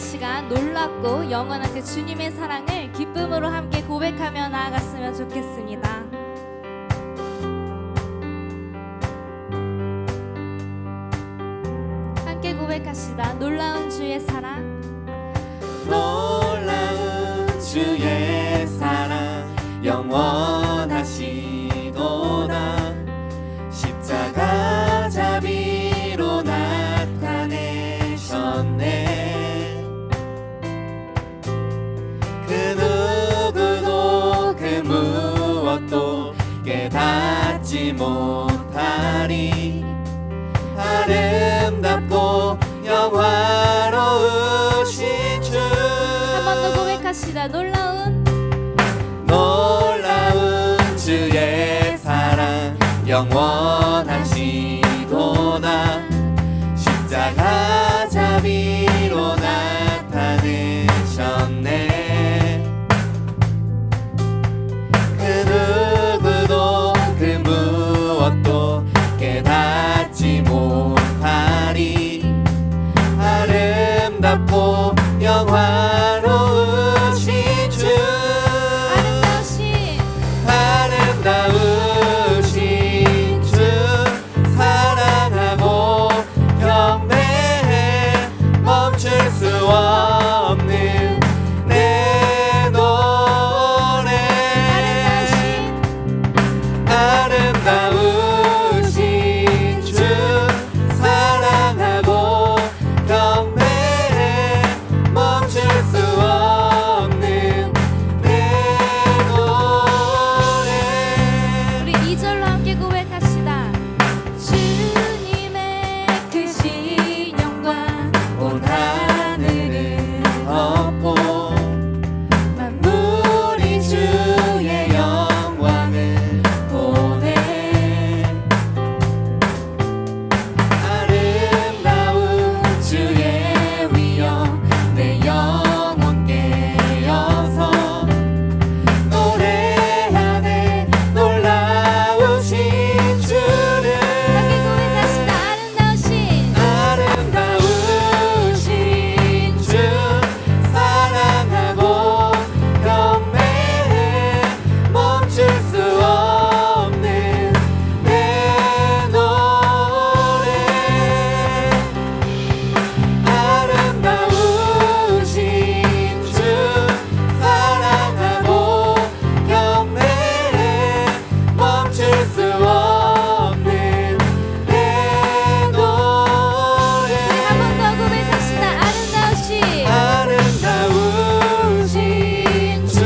시간 놀랍고 영원한 그 주님의 사랑을 기쁨으로 함께 고백하며 나아갔으면 좋겠습니다. 함께 고백합시다. 놀라운 주의 사랑, 놀라운 주의 사랑 영원하시도다. 십자가 자비로 나타내셨네. 그 누구도 그 무엇도 깨닫지 못하리. 아름답고 영화로우신 주. 한 번 더 고백합시다. 놀라운 주의 사랑 영원하시도다. 십자가 자비로 나타내셨네. 그 누구도 그 무엇도 깨닫지 못하리. 아름답고 영화로우신 주. 아름다우신 주 사랑하고 경배해. 멈출 수 없는 내 노래. 아름다우신 주 사랑하고 경배해. 멈출 수 없는 내 노래. 우리 2절로 함께 고백합시다. 주님의 크신 영광 온 하늘을 엎고 만물이 주의 영광을 보내. 아름다운 주의 위엄 내 영혼 깨어서 노래하네. 놀라우신 주를. 함께 고백합시다. 아름다우신 주 사랑하고 경배해. 멈출 수 없는 내 노래. 아름다우신 주 사랑하고 경배해. 멈출 수 없는 내 노래. 한 번 더 고백합시다. 아름다우신 주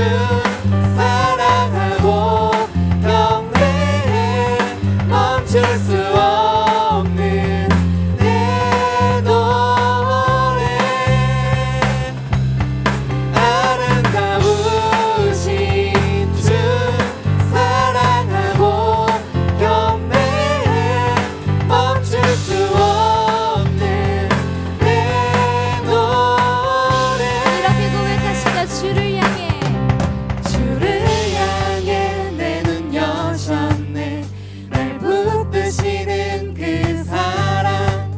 사랑하고 경배해. 멈출 수 없는 내 노래. 아름다우신 주 사랑하고 경배해. 멈출 수 없는 내 노래. 이렇게 고백합시다. 주를 향해 내 눈 여셨네. 날 붙드시는 그 사랑.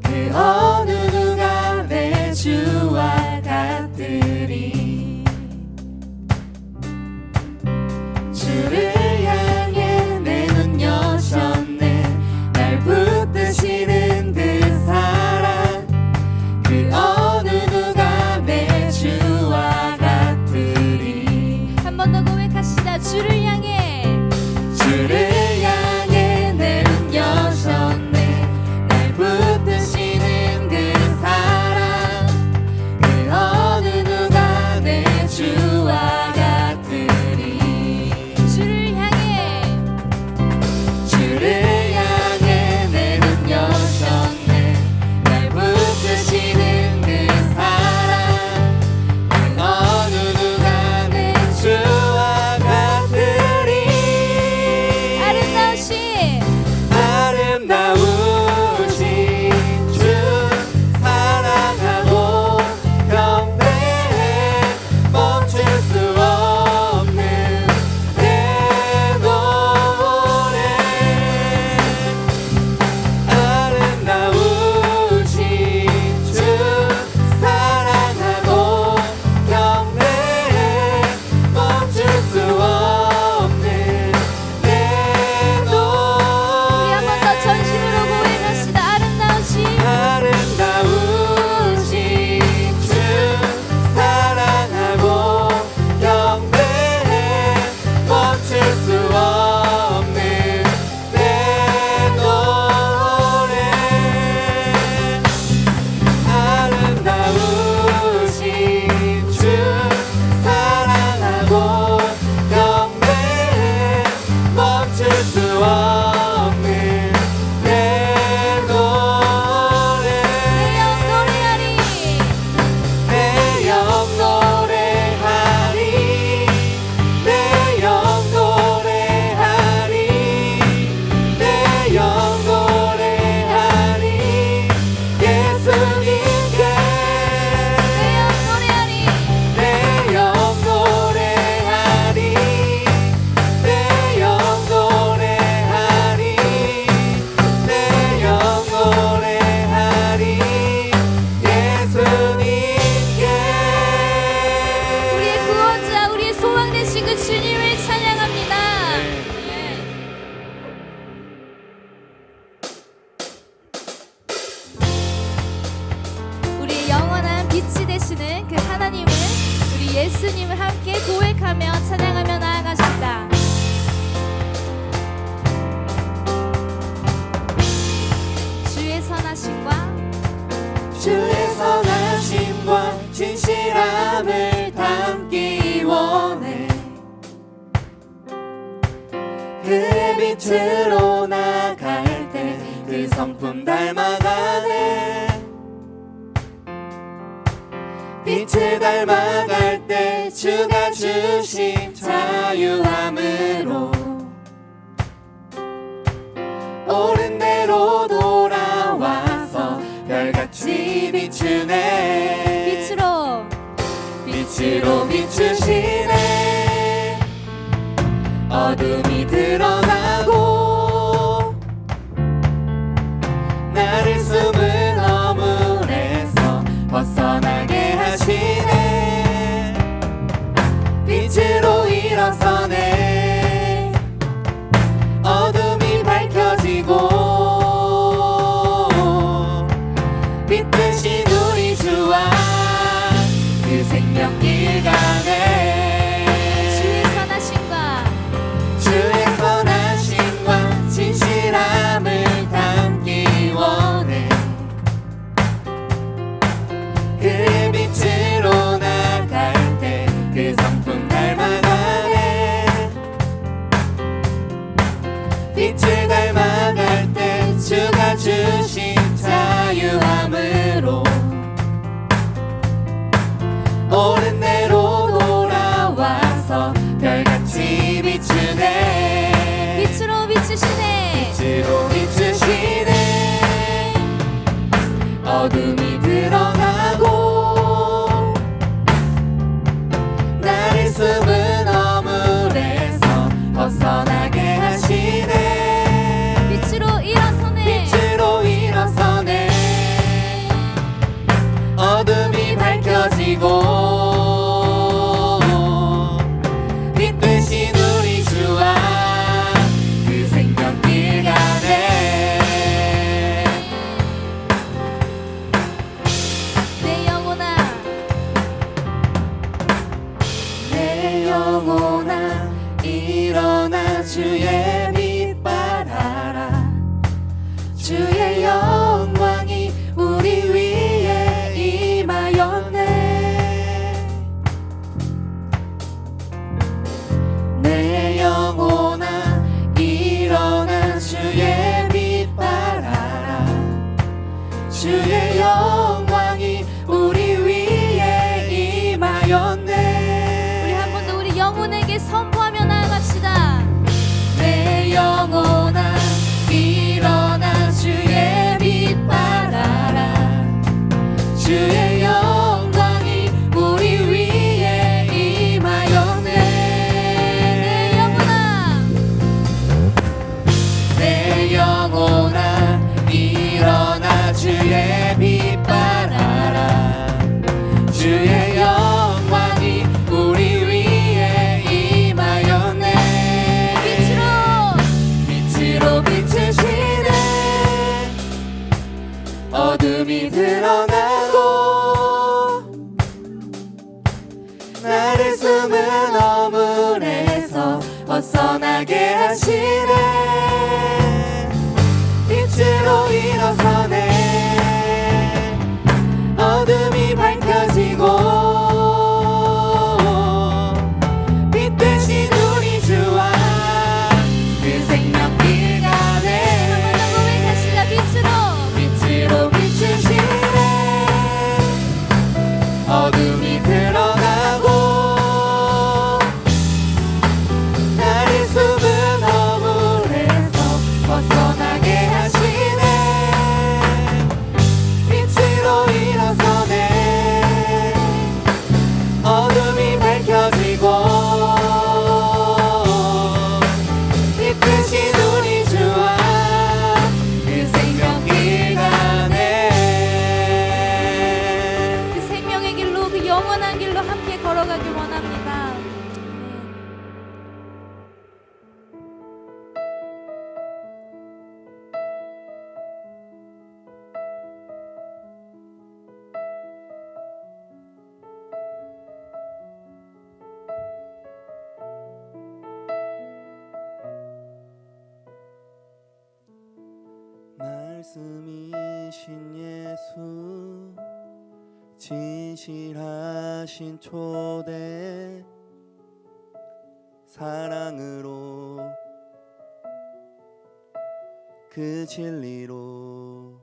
그 어느 누가 내 주와 같으리. 주를 향해 내 눈 여셨네. 날 붙드시는 그 사랑. 그 어느 누가 내 주와 같으리. 한 번 더 고백합시다. 주를 향해 주를 향해 내 눈 여셨네. 날 붙드시는 그 사랑. 그 어느 누가 내 주와 같으리. 주를 향해 주를 향해 내 눈 여셨네. 날 붙드시는 그 사랑. 그 어느 누가 내 주와 같으리. 사랑 빛이 되시는 그 하나님을, 우리 예수님을 함께 고백하며 찬양하며 나아가십니다. 주의 선하심과 주의 선하심과 진실함을 담기 원해. 그의 빛으로 나갈 때 그 성품 닮아가네. 빛을 닮아갈 때 주가 주신 자유함으로 옳은 대로 돌아와서 별같이 비추네. 빛으로 비추시네. 어둠이 드러나고 나를 숨은 허물에서 벗어나게 하시네. 빛으로 일어서네. 어둠이 밝혀지고 빛 대신 우리 주와 그 생명길 가네. 주의 선하심과 진실함을 담기 원해. 그의 빛으로 나갈 때 그 성품 닮아가네. 빛을 닮아갈 때 주가 주신 자유함으로 옳은 대로 돌아와서 별같이 비추네. 빛으로 비추시네. 빛으로 비추시네. 어둠이 드러나고 나를 숨은 허물에서 벗어나게 하시네. 빛으로 일어서네. 빛으로 일어서네. 어둠이 밝혀지고 빛 대신 우리 주와 그 생명길 가네. 내 영혼아 일어나 주의 빛 발하라. 주의 영광이 우리 위에 임하였네. 말씀이신 예수 진실하신 초대 사랑으로 그 진리로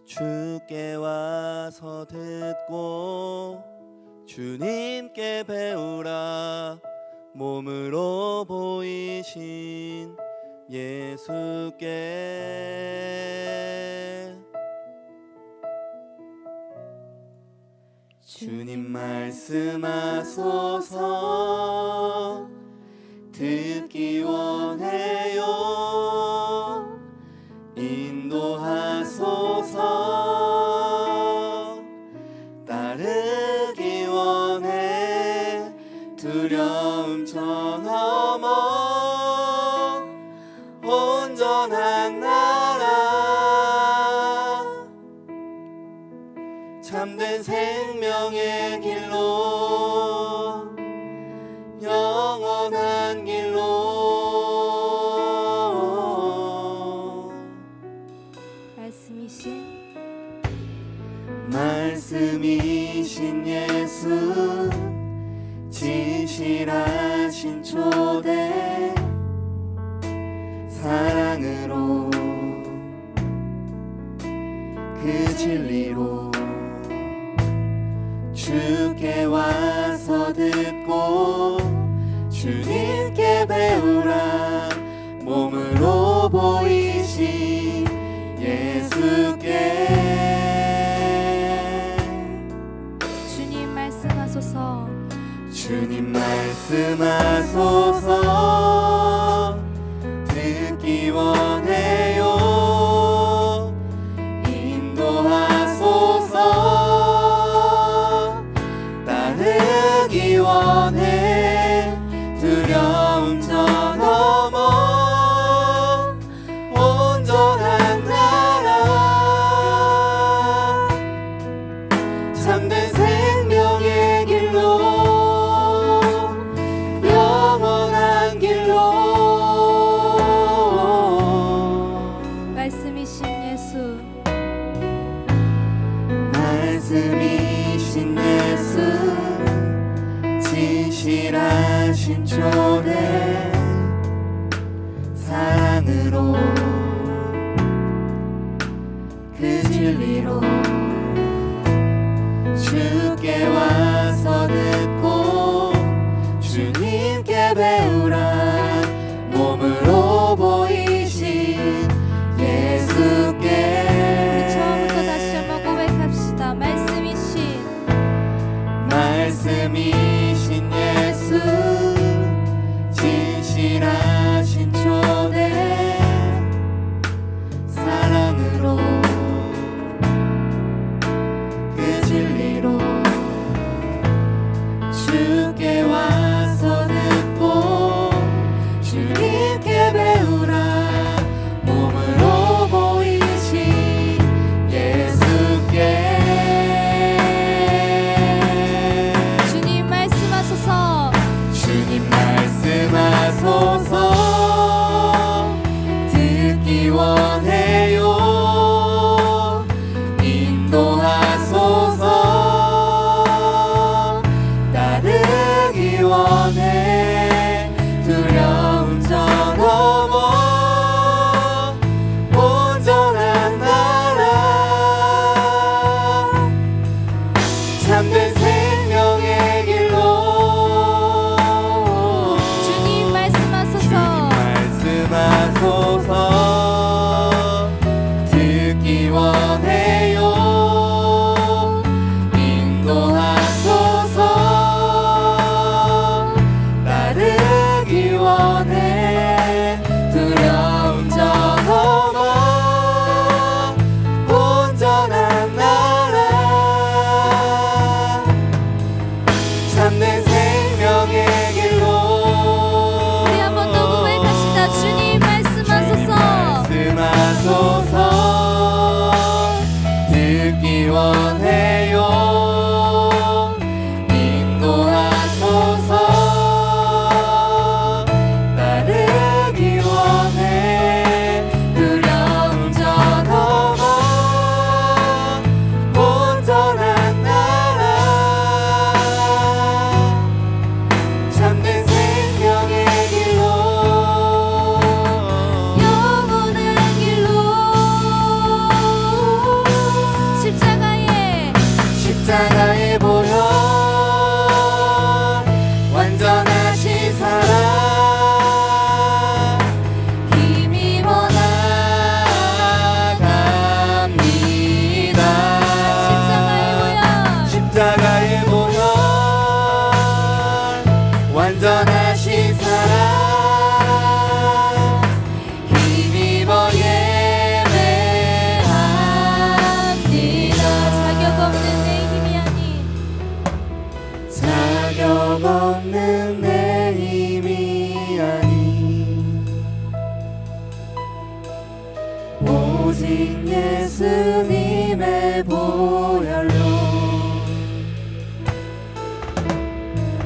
주께 와서 듣고 주님께 배우라 몸으로 보이신 예수께 주님 말씀하소서 듣기 원해요 인도하소서 따르기 원해 두려움 저 넘어 온전한 나라 참된 생명의 길로 영원한 길로 말씀이신 예수 진실하신 초대 사랑으로 그 진리로 주께 와서 듣고 주님께 배우라 몸으로 보이신 예수께 주님 말씀하소서 주님 말씀하소서 듣기 원해요 인도하소서 따르기 원해 두려움 저 넘어 온전한 나라 참된 생명의 길로 영원한 길로 말씀이신 예수 말씀이신 예수 진실하신 초대 사랑으로 그 진리로 주께 와서 듣고 주님께 배우라 몸으로 보이신 예수께 우리 처음부터 다시 한번 고백합시다. 말씀이신 예수 진실하신 초대 사랑으로 그 진리로 주께 와서 듣고 주님께 배우라 몸으로 보이신 예수께 주님 말씀하소서 주님 말씀하소서 듣기 원해요 인도하소서 따르기 원해 두려움 저 넘어 온전한 나라 참된 생명의 길로 주님 말씀하소서 말씀하소서 듣기 원해요 인도하소서 따르기 원해 두려움 저 넘어 온전한 나라 참된 생명의 길로 우리 한 번 더 고백합시다. 주님 말씀하소서 말씀하소서 듣기 원해요 인도하소서 따르기 원해 두려움 오직 예수님의 보혈로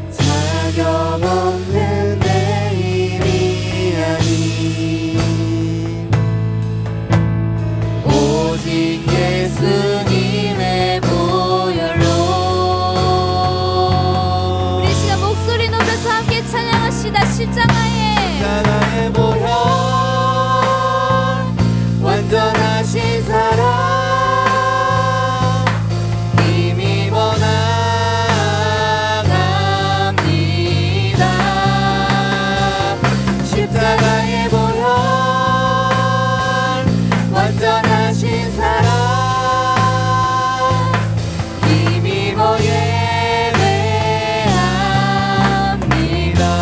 자격 없는 내 힘이 아닌 오직 예수님의 보혈로. 우리 이 시간 목소리 높여서 함께 찬양합시다. 십자가의 보혈 완전하신 사랑 힘입어 나갑니다. 십자가의 보혈 완전하신 사랑 힘입어 예배합니다.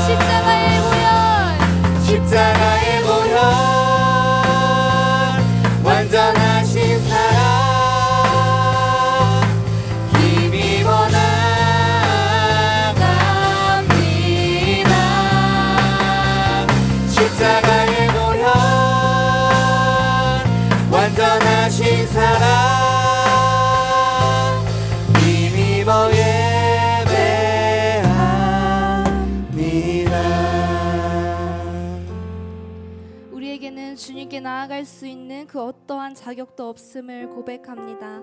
십자가의 보혈 완전하신 사랑 힘입어 나갑니다. 십자가의 보혈 완전하신 사랑 힘입어 예배합니다. 우리에게는 주님께 나아갈 수 있는 그 어떠한 자격도 없음을 고백합니다.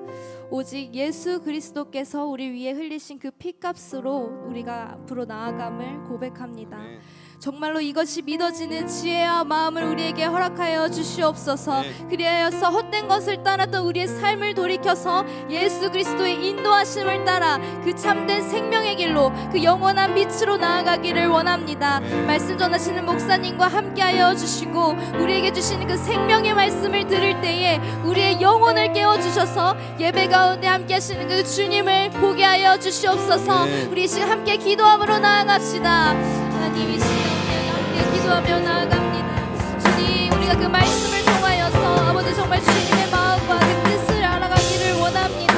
오직 예수 그리스도께서 우리 위에 흘리신 그 피값으로 우리가 앞으로 나아감을 고백합니다. 정말로 이것이 믿어지는 지혜와 마음을 우리에게 허락하여 주시옵소서. 그리하여서 헛된 것을 따랐던 우리의 삶을 돌이켜서 예수 그리스도의 인도하심을 따라 그 참된 생명의 길로 그 영원한 빛으로 나아가기를 원합니다. 말씀 전하시는 목사님과 함께하여 주시고 우리에게 주시는 그 생명의 말씀을 들을 때에 우리의 영혼을 깨워주셔서 예배 가운데 함께 하시는 그 주님을 보게 하여 주시옵소서. 우리 이 시간 함께 기도함으로 나아갑시다. 하나님 이 시간 함께 기도하며 나아갑니다. 주님, 우리가 그 말씀을 통하여서 아버지 정말 주님의 마음과 그 뜻을 알아가기를 원합니다.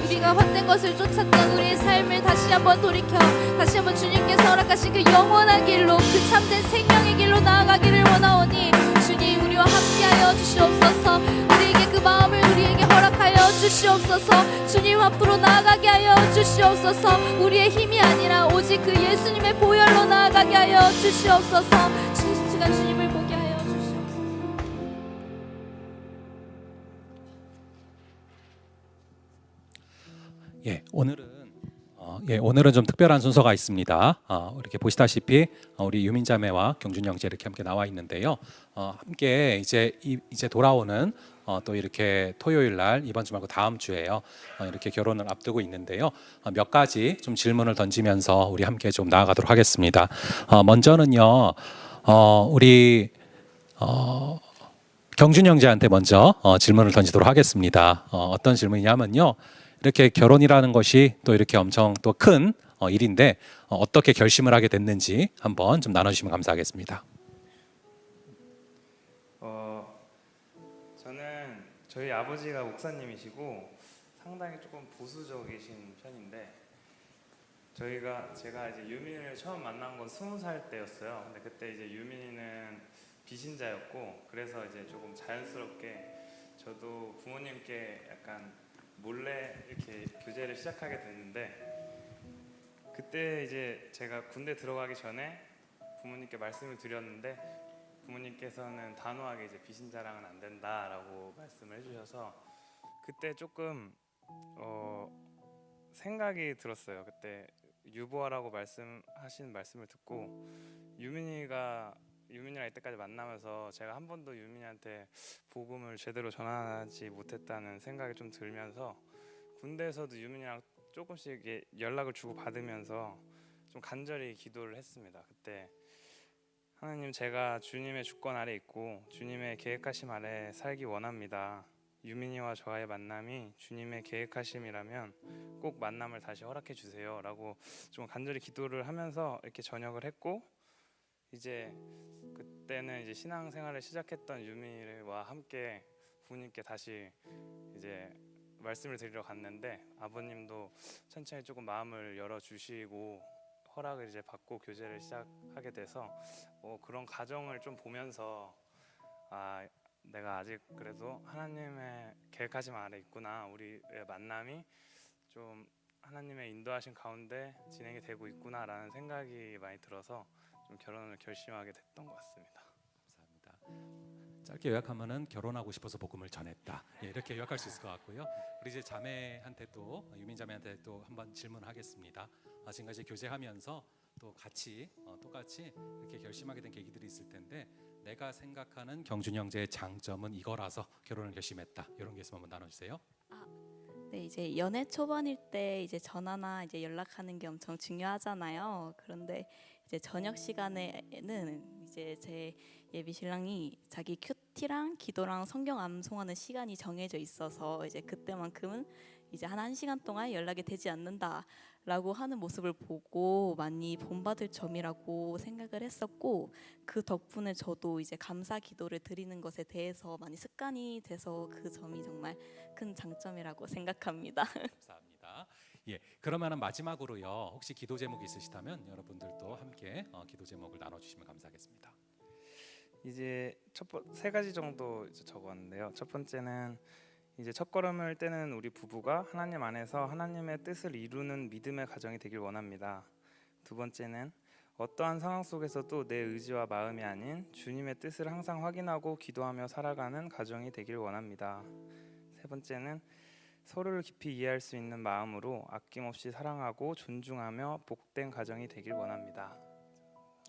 우리가 헛된 것을 쫓았던 우리의 삶을 다시 한번 돌이켜 다시 한번 주님께서 허락하신 그 영원한 길로 그 참된 생명의 길로 나아가기를 원하오니 주님, 우리와 함께하여 주시옵소서. 우리에게 그 마음을 우리에게 허락하여 주시옵소서. 주님 앞으로 나아가게 하여 주시옵소서. 우리의 힘이 아니라 오직 그 예수님의 보혈로 나아가게 하여 주시옵소서. 시간 주님을 보게 하여 주시옵소서. 오늘은 좀 특별한 순서가 있습니다. 이렇게 보시다시피 우리 유민자매와 경준 형제 이렇게 함께 나와 있는데요. 함께 이제 돌아오는 또 이렇게 토요일 날 이번 주 말고 다음 주에요. 이렇게 결혼을 앞두고 있는데요. 몇 가지 좀 질문을 던지면서 우리 함께 좀 나아가도록 하겠습니다. 먼저는요, 우리 경준 형제한테 먼저 질문을 던지도록 하겠습니다. 어떤 질문이냐면요. 이렇게 결혼이라는 것이 또 이렇게 엄청 또 큰 일인데 어떻게 결심을 하게 됐는지 한번 좀 나눠주시면 감사하겠습니다. 저는 저희 아버지가 목사님이시고 상당히 조금 보수적이신 편인데 제가 이제 유민이를 처음 만난 건 20살 때였어요. 근데 그때 이제 유민이는 비신자였고 그래서 이제 조금 자연스럽게 저도 부모님께 약간 몰래 이렇게 교제를 시작하게 됐는데 그때 이제 제가 군대 들어가기 전에 부모님께 말씀을 드렸는데 부모님께서는 단호하게 이제 비신자랑은 안 된다라고 말씀을 해주셔서 그때 조금 생각이 들었어요. 그때 유보하라고 말씀하신 말씀을 듣고 유민이랑 이때까지 만나면서 제가 한 번도 유민이한테 복음을 제대로 전하지 못했다는 생각이 좀 들면서 군대에서도 유민이랑 조금씩 연락을 주고 받으면서 좀 간절히 기도를 했습니다. 그때 하나님, 제가 주님의 주권 아래 있고 주님의 계획하심 아래 살기 원합니다. 유민이와 저와의 만남이 주님의 계획하심이라면 꼭 만남을 다시 허락해 주세요 라고 좀 간절히 기도를 하면서 이렇게 전역을 했고 이제 그때는 이제 신앙생활을 시작했던 유민이와 함께 부모님께 다시 이제 말씀을 드리러 갔는데 아버님도 천천히 조금 마음을 열어주시고 허락을 이제 받고 교제를 시작하게 돼서 그런 과정을 좀 보면서 내가 아직 그래도 하나님의 계획하심 아래 있구나. 우리의 만남이 좀 하나님의 인도하신 가운데 진행이 되고 있구나라는 생각이 많이 들어서 좀 결혼을 결심하게 됐던 것 같습니다. 감사합니다. 짧게 요약하면은 결혼하고 싶어서 복음을 전했다. 예, 이렇게 요약할 수 있을 것 같고요. 우리 이제 자매한테 또 유민 자매한테 또 한번 질문하겠습니다. 지금까지 교제하면서 또 같이 똑같이 이렇게 결심하게 된 계기들이 있을 텐데 내가 생각하는 경준 형제의 장점은 이거라서 결혼을 결심했다. 이런 게 있으면 한번 나눠주세요. 네, 이제 연애 초반일 때 이제 전화나 이제 연락하는 게 엄청 중요하잖아요. 그런데 이제 저녁 시간에는 이제 제 예비 신랑이 자기 큐티랑 기도랑 성경 암송하는 시간이 정해져 있어서 이제 그때만큼은 이제 한 1시간 동안 연락이 되지 않는다라고 하는 모습을 보고 많이 본받을 점이라고 생각을 했었고, 그 덕분에 저도 이제 감사 기도를 드리는 것에 대해서 많이 습관이 돼서 그 점이 정말 큰 장점이라고 생각합니다. 감사합니다. 예, 그러면은 마지막으로요. 혹시 기도 제목이 있으시다면 여러분들도 함께 기도 제목을 나눠주시면 감사하겠습니다. 이제 세 가지 정도 이제 적었는데요. 첫 번째는 이제 첫걸음을 떼는 우리 부부가 하나님 안에서 하나님의 뜻을 이루는 믿음의 가정이 되길 원합니다. 두 번째는 어떠한 상황 속에서도 내 의지와 마음이 아닌 주님의 뜻을 항상 확인하고 기도하며 살아가는 가정이 되길 원합니다. 세 번째는 서로를 깊이 이해할 수 있는 마음으로 아낌없이 사랑하고 존중하며 복된 가정이 되길 원합니다.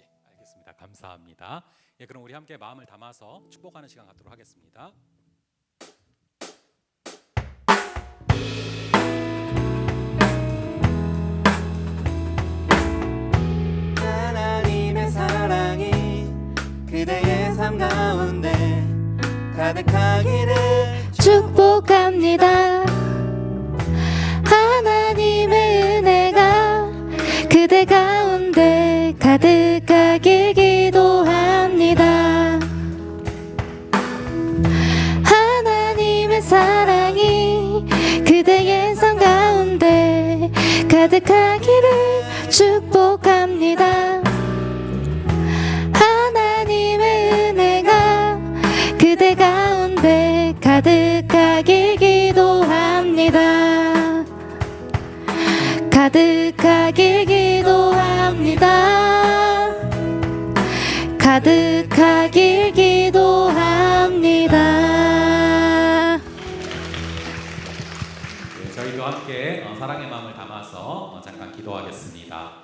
예, 알겠습니다. 감사합니다. 예, 그럼 우리 함께 마음을 담아서 축복하는 시간 갖도록 하겠습니다. 하나님의 사랑이 그대의 삶 가운데 가득하기를 축복합니다. 하나님의 은혜가 그대 가운데 가득하길 기도합니다. 하나님의 사랑이 그대의 삶 가운데 가득하기를 축복합니다. 하나님의 은혜가 그대 가운데 가득하길 기도합니다. 가득하길 기도합니다. 가득하길 기도합니다. 네, 저희도 함께 사랑의 마음을 담아서 잠깐 기도하겠습니다.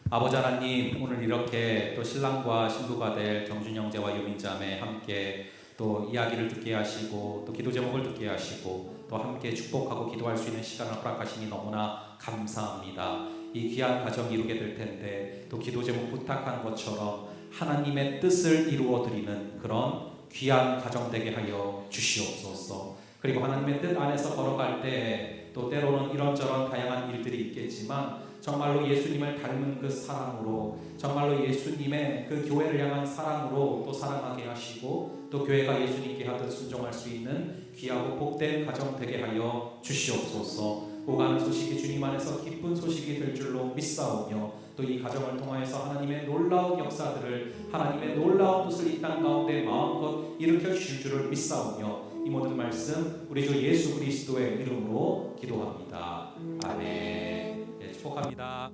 아버지 하나님, 오늘 이렇게 또 신랑과 신부가 될 경준 형제와 유민 자매 함께 또 이야기를 듣게 하시고 또 기도 제목을 듣게 하시고 또 함께 축복하고 기도할 수 있는 시간을 허락하시니 너무나 감사합니다. 이 귀한 가정 이루게 될 텐데 또 기도 제목 부탁하는 것처럼 하나님의 뜻을 이루어 드리는 그런 귀한 가정 되게 하여 주시옵소서. 그리고 하나님의 뜻 안에서 걸어갈 때 또 때로는 이런저런 다양한 일들이 있겠지만 정말로 예수님을 닮은 그 사랑으로, 정말로 예수님의 그 교회를 향한 사랑으로 또 사랑하게 하시고 또 교회가 예수님께 하듯 순종할 수 있는 귀하고 복된 가정 되게 하여 주시옵소서. 오가는 소식이 주님 안에서 기쁜 소식이 될 줄로 믿사오며 또 이 가정을 통하여서 하나님의 놀라운 역사들을, 하나님의 놀라운 뜻을 이 땅 가운데 마음껏 일으켜 주실 줄을 믿사오며 이 모든 말씀 우리 주 예수 그리스도의 이름으로 기도합니다. 아멘. 네, 축복합니다.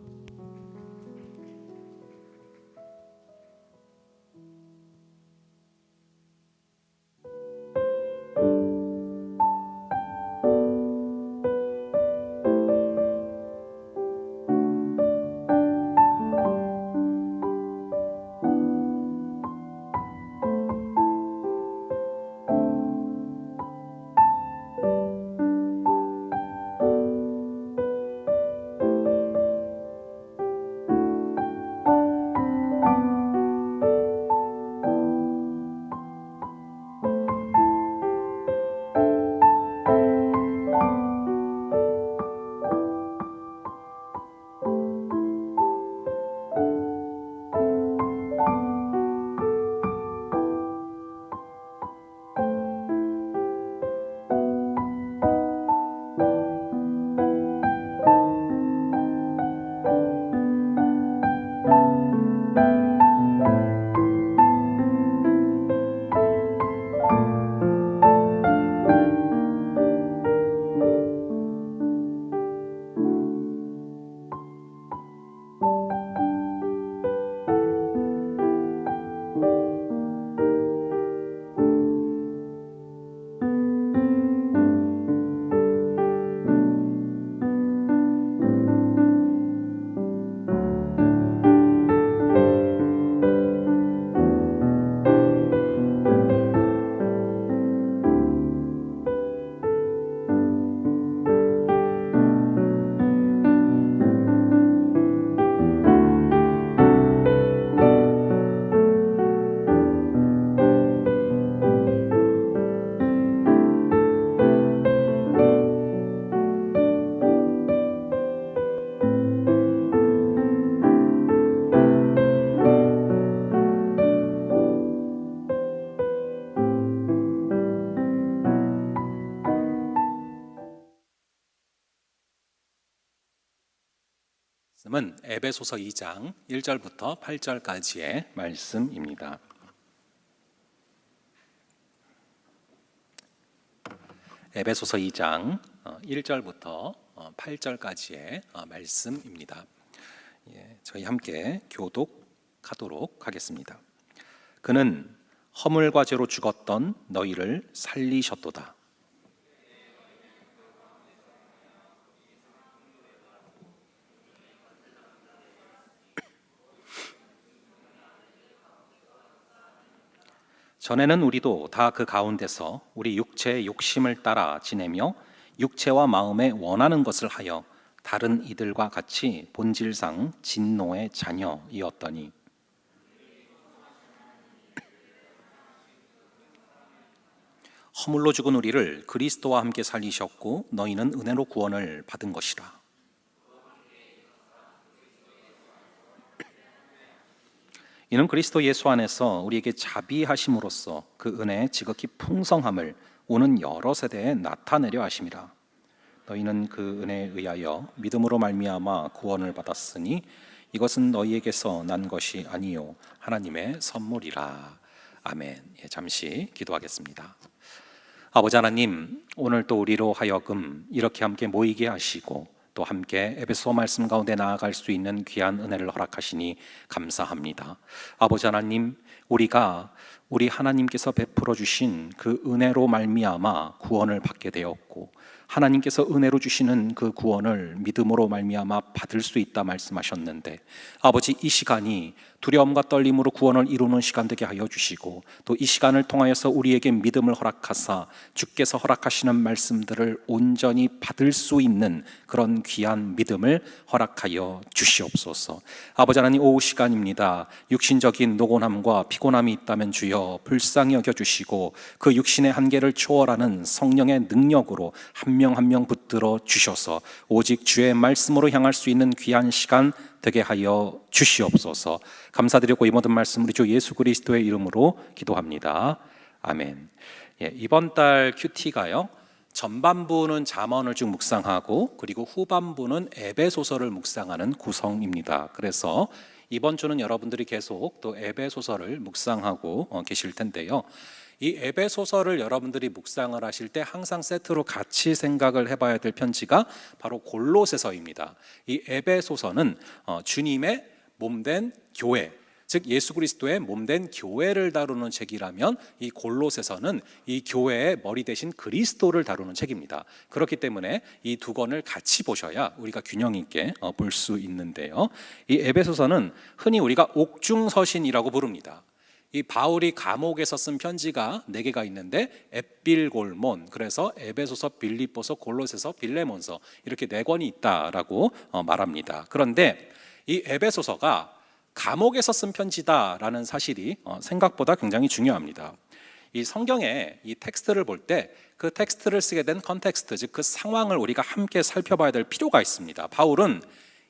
말씀은 에베소서 2장 1절부터 8절까지의 말씀입니다. 에베소서 2장 1절부터 8절까지의 말씀입니다. 저희 함께 교독하도록 하겠습니다. 그는 허물과 죄로 죽었던 너희를 살리셨도다. 전에는 우리도 다 그 가운데서 우리 육체의 욕심을 따라 지내며 육체와 마음에 원하는 것을 하여 다른 이들과 같이 본질상 진노의 자녀이었더니 허물로 죽은 우리를 그리스도와 함께 살리셨고 너희는 은혜로 구원을 받은 것이라. 이는 그리스도 예수 안에서 우리에게 자비하심으로써 그 은혜의 지극히 풍성함을 오는 여러 세대에 나타내려 하심이라. 너희는 그 은혜에 의하여 믿음으로 말미암아 구원을 받았으니 이것은 너희에게서 난 것이 아니요 하나님의 선물이라. 아멘. 잠시 기도하겠습니다. 아버지 하나님, 오늘 또 우리로 하여금 이렇게 함께 모이게 하시고 또 함께 에베소 말씀 가운데 나아갈 수 있는 귀한 은혜를 허락하시니 감사합니다. 아버지 하나님, 우리가 우리 하나님께서 베풀어 주신 그 은혜로 말미암아 구원을 받게 되었고 하나님께서 은혜로 주시는 그 구원을 믿음으로 말미암아 받을 수 있다 말씀하셨는데 아버지, 이 시간이 두려움과 떨림으로 구원을 이루는 시간 되게 하여 주시고 또 이 시간을 통하여서 우리에게 믿음을 허락하사 주께서 허락하시는 말씀들을 온전히 받을 수 있는 그런 귀한 믿음을 허락하여 주시옵소서. 아버지 하나님, 오후 시간입니다. 육신적인 노곤함과 피곤함이 있다면 주여 불쌍히 여겨주시고 그 육신의 한계를 초월하는 성령의 능력으로 한 명 한 명 붙들어 주셔서 오직 주의 말씀으로 향할 수 있는 귀한 시간 되게 하여 주시옵소서. 감사드리고 이 모든 말씀 우리 주 예수 그리스도의 이름으로 기도합니다. 아멘. 이번 달 큐티가요, 전반부는 잠언을 쭉 묵상하고 그리고 후반부는 에베소서를 묵상하는 구성입니다. 그래서 이번 주는 여러분들이 계속 또 에베소서를 묵상하고 계실 텐데요. 이 에베소서를 여러분들이 묵상을 하실 때 항상 세트로 같이 생각을 해봐야 될 편지가 바로 골로새서입니다. 이 에베소서는 주님의 몸된 교회, 즉 예수 그리스도의 몸된 교회를 다루는 책이라면 이 골로새서는 이 교회의 머리 대신 그리스도를 다루는 책입니다. 그렇기 때문에 이 두 권을 같이 보셔야 우리가 균형 있게 볼 수 있는데요. 이 에베소서는 흔히 우리가 옥중서신이라고 부릅니다. 이 바울이 감옥에서 쓴 편지가 4개가 있는데 에필골몬, 그래서 에베소서, 빌립보서, 골로새서, 빌레몬서 이렇게 4권이 있다라고 말합니다. 그런데 이 에베소서가 감옥에서 쓴 편지다라는 사실이 생각보다 굉장히 중요합니다. 이 성경에 이 텍스트를 볼 때 그 텍스트를 쓰게 된 컨텍스트, 즉 그 상황을 우리가 함께 살펴봐야 될 필요가 있습니다. 바울은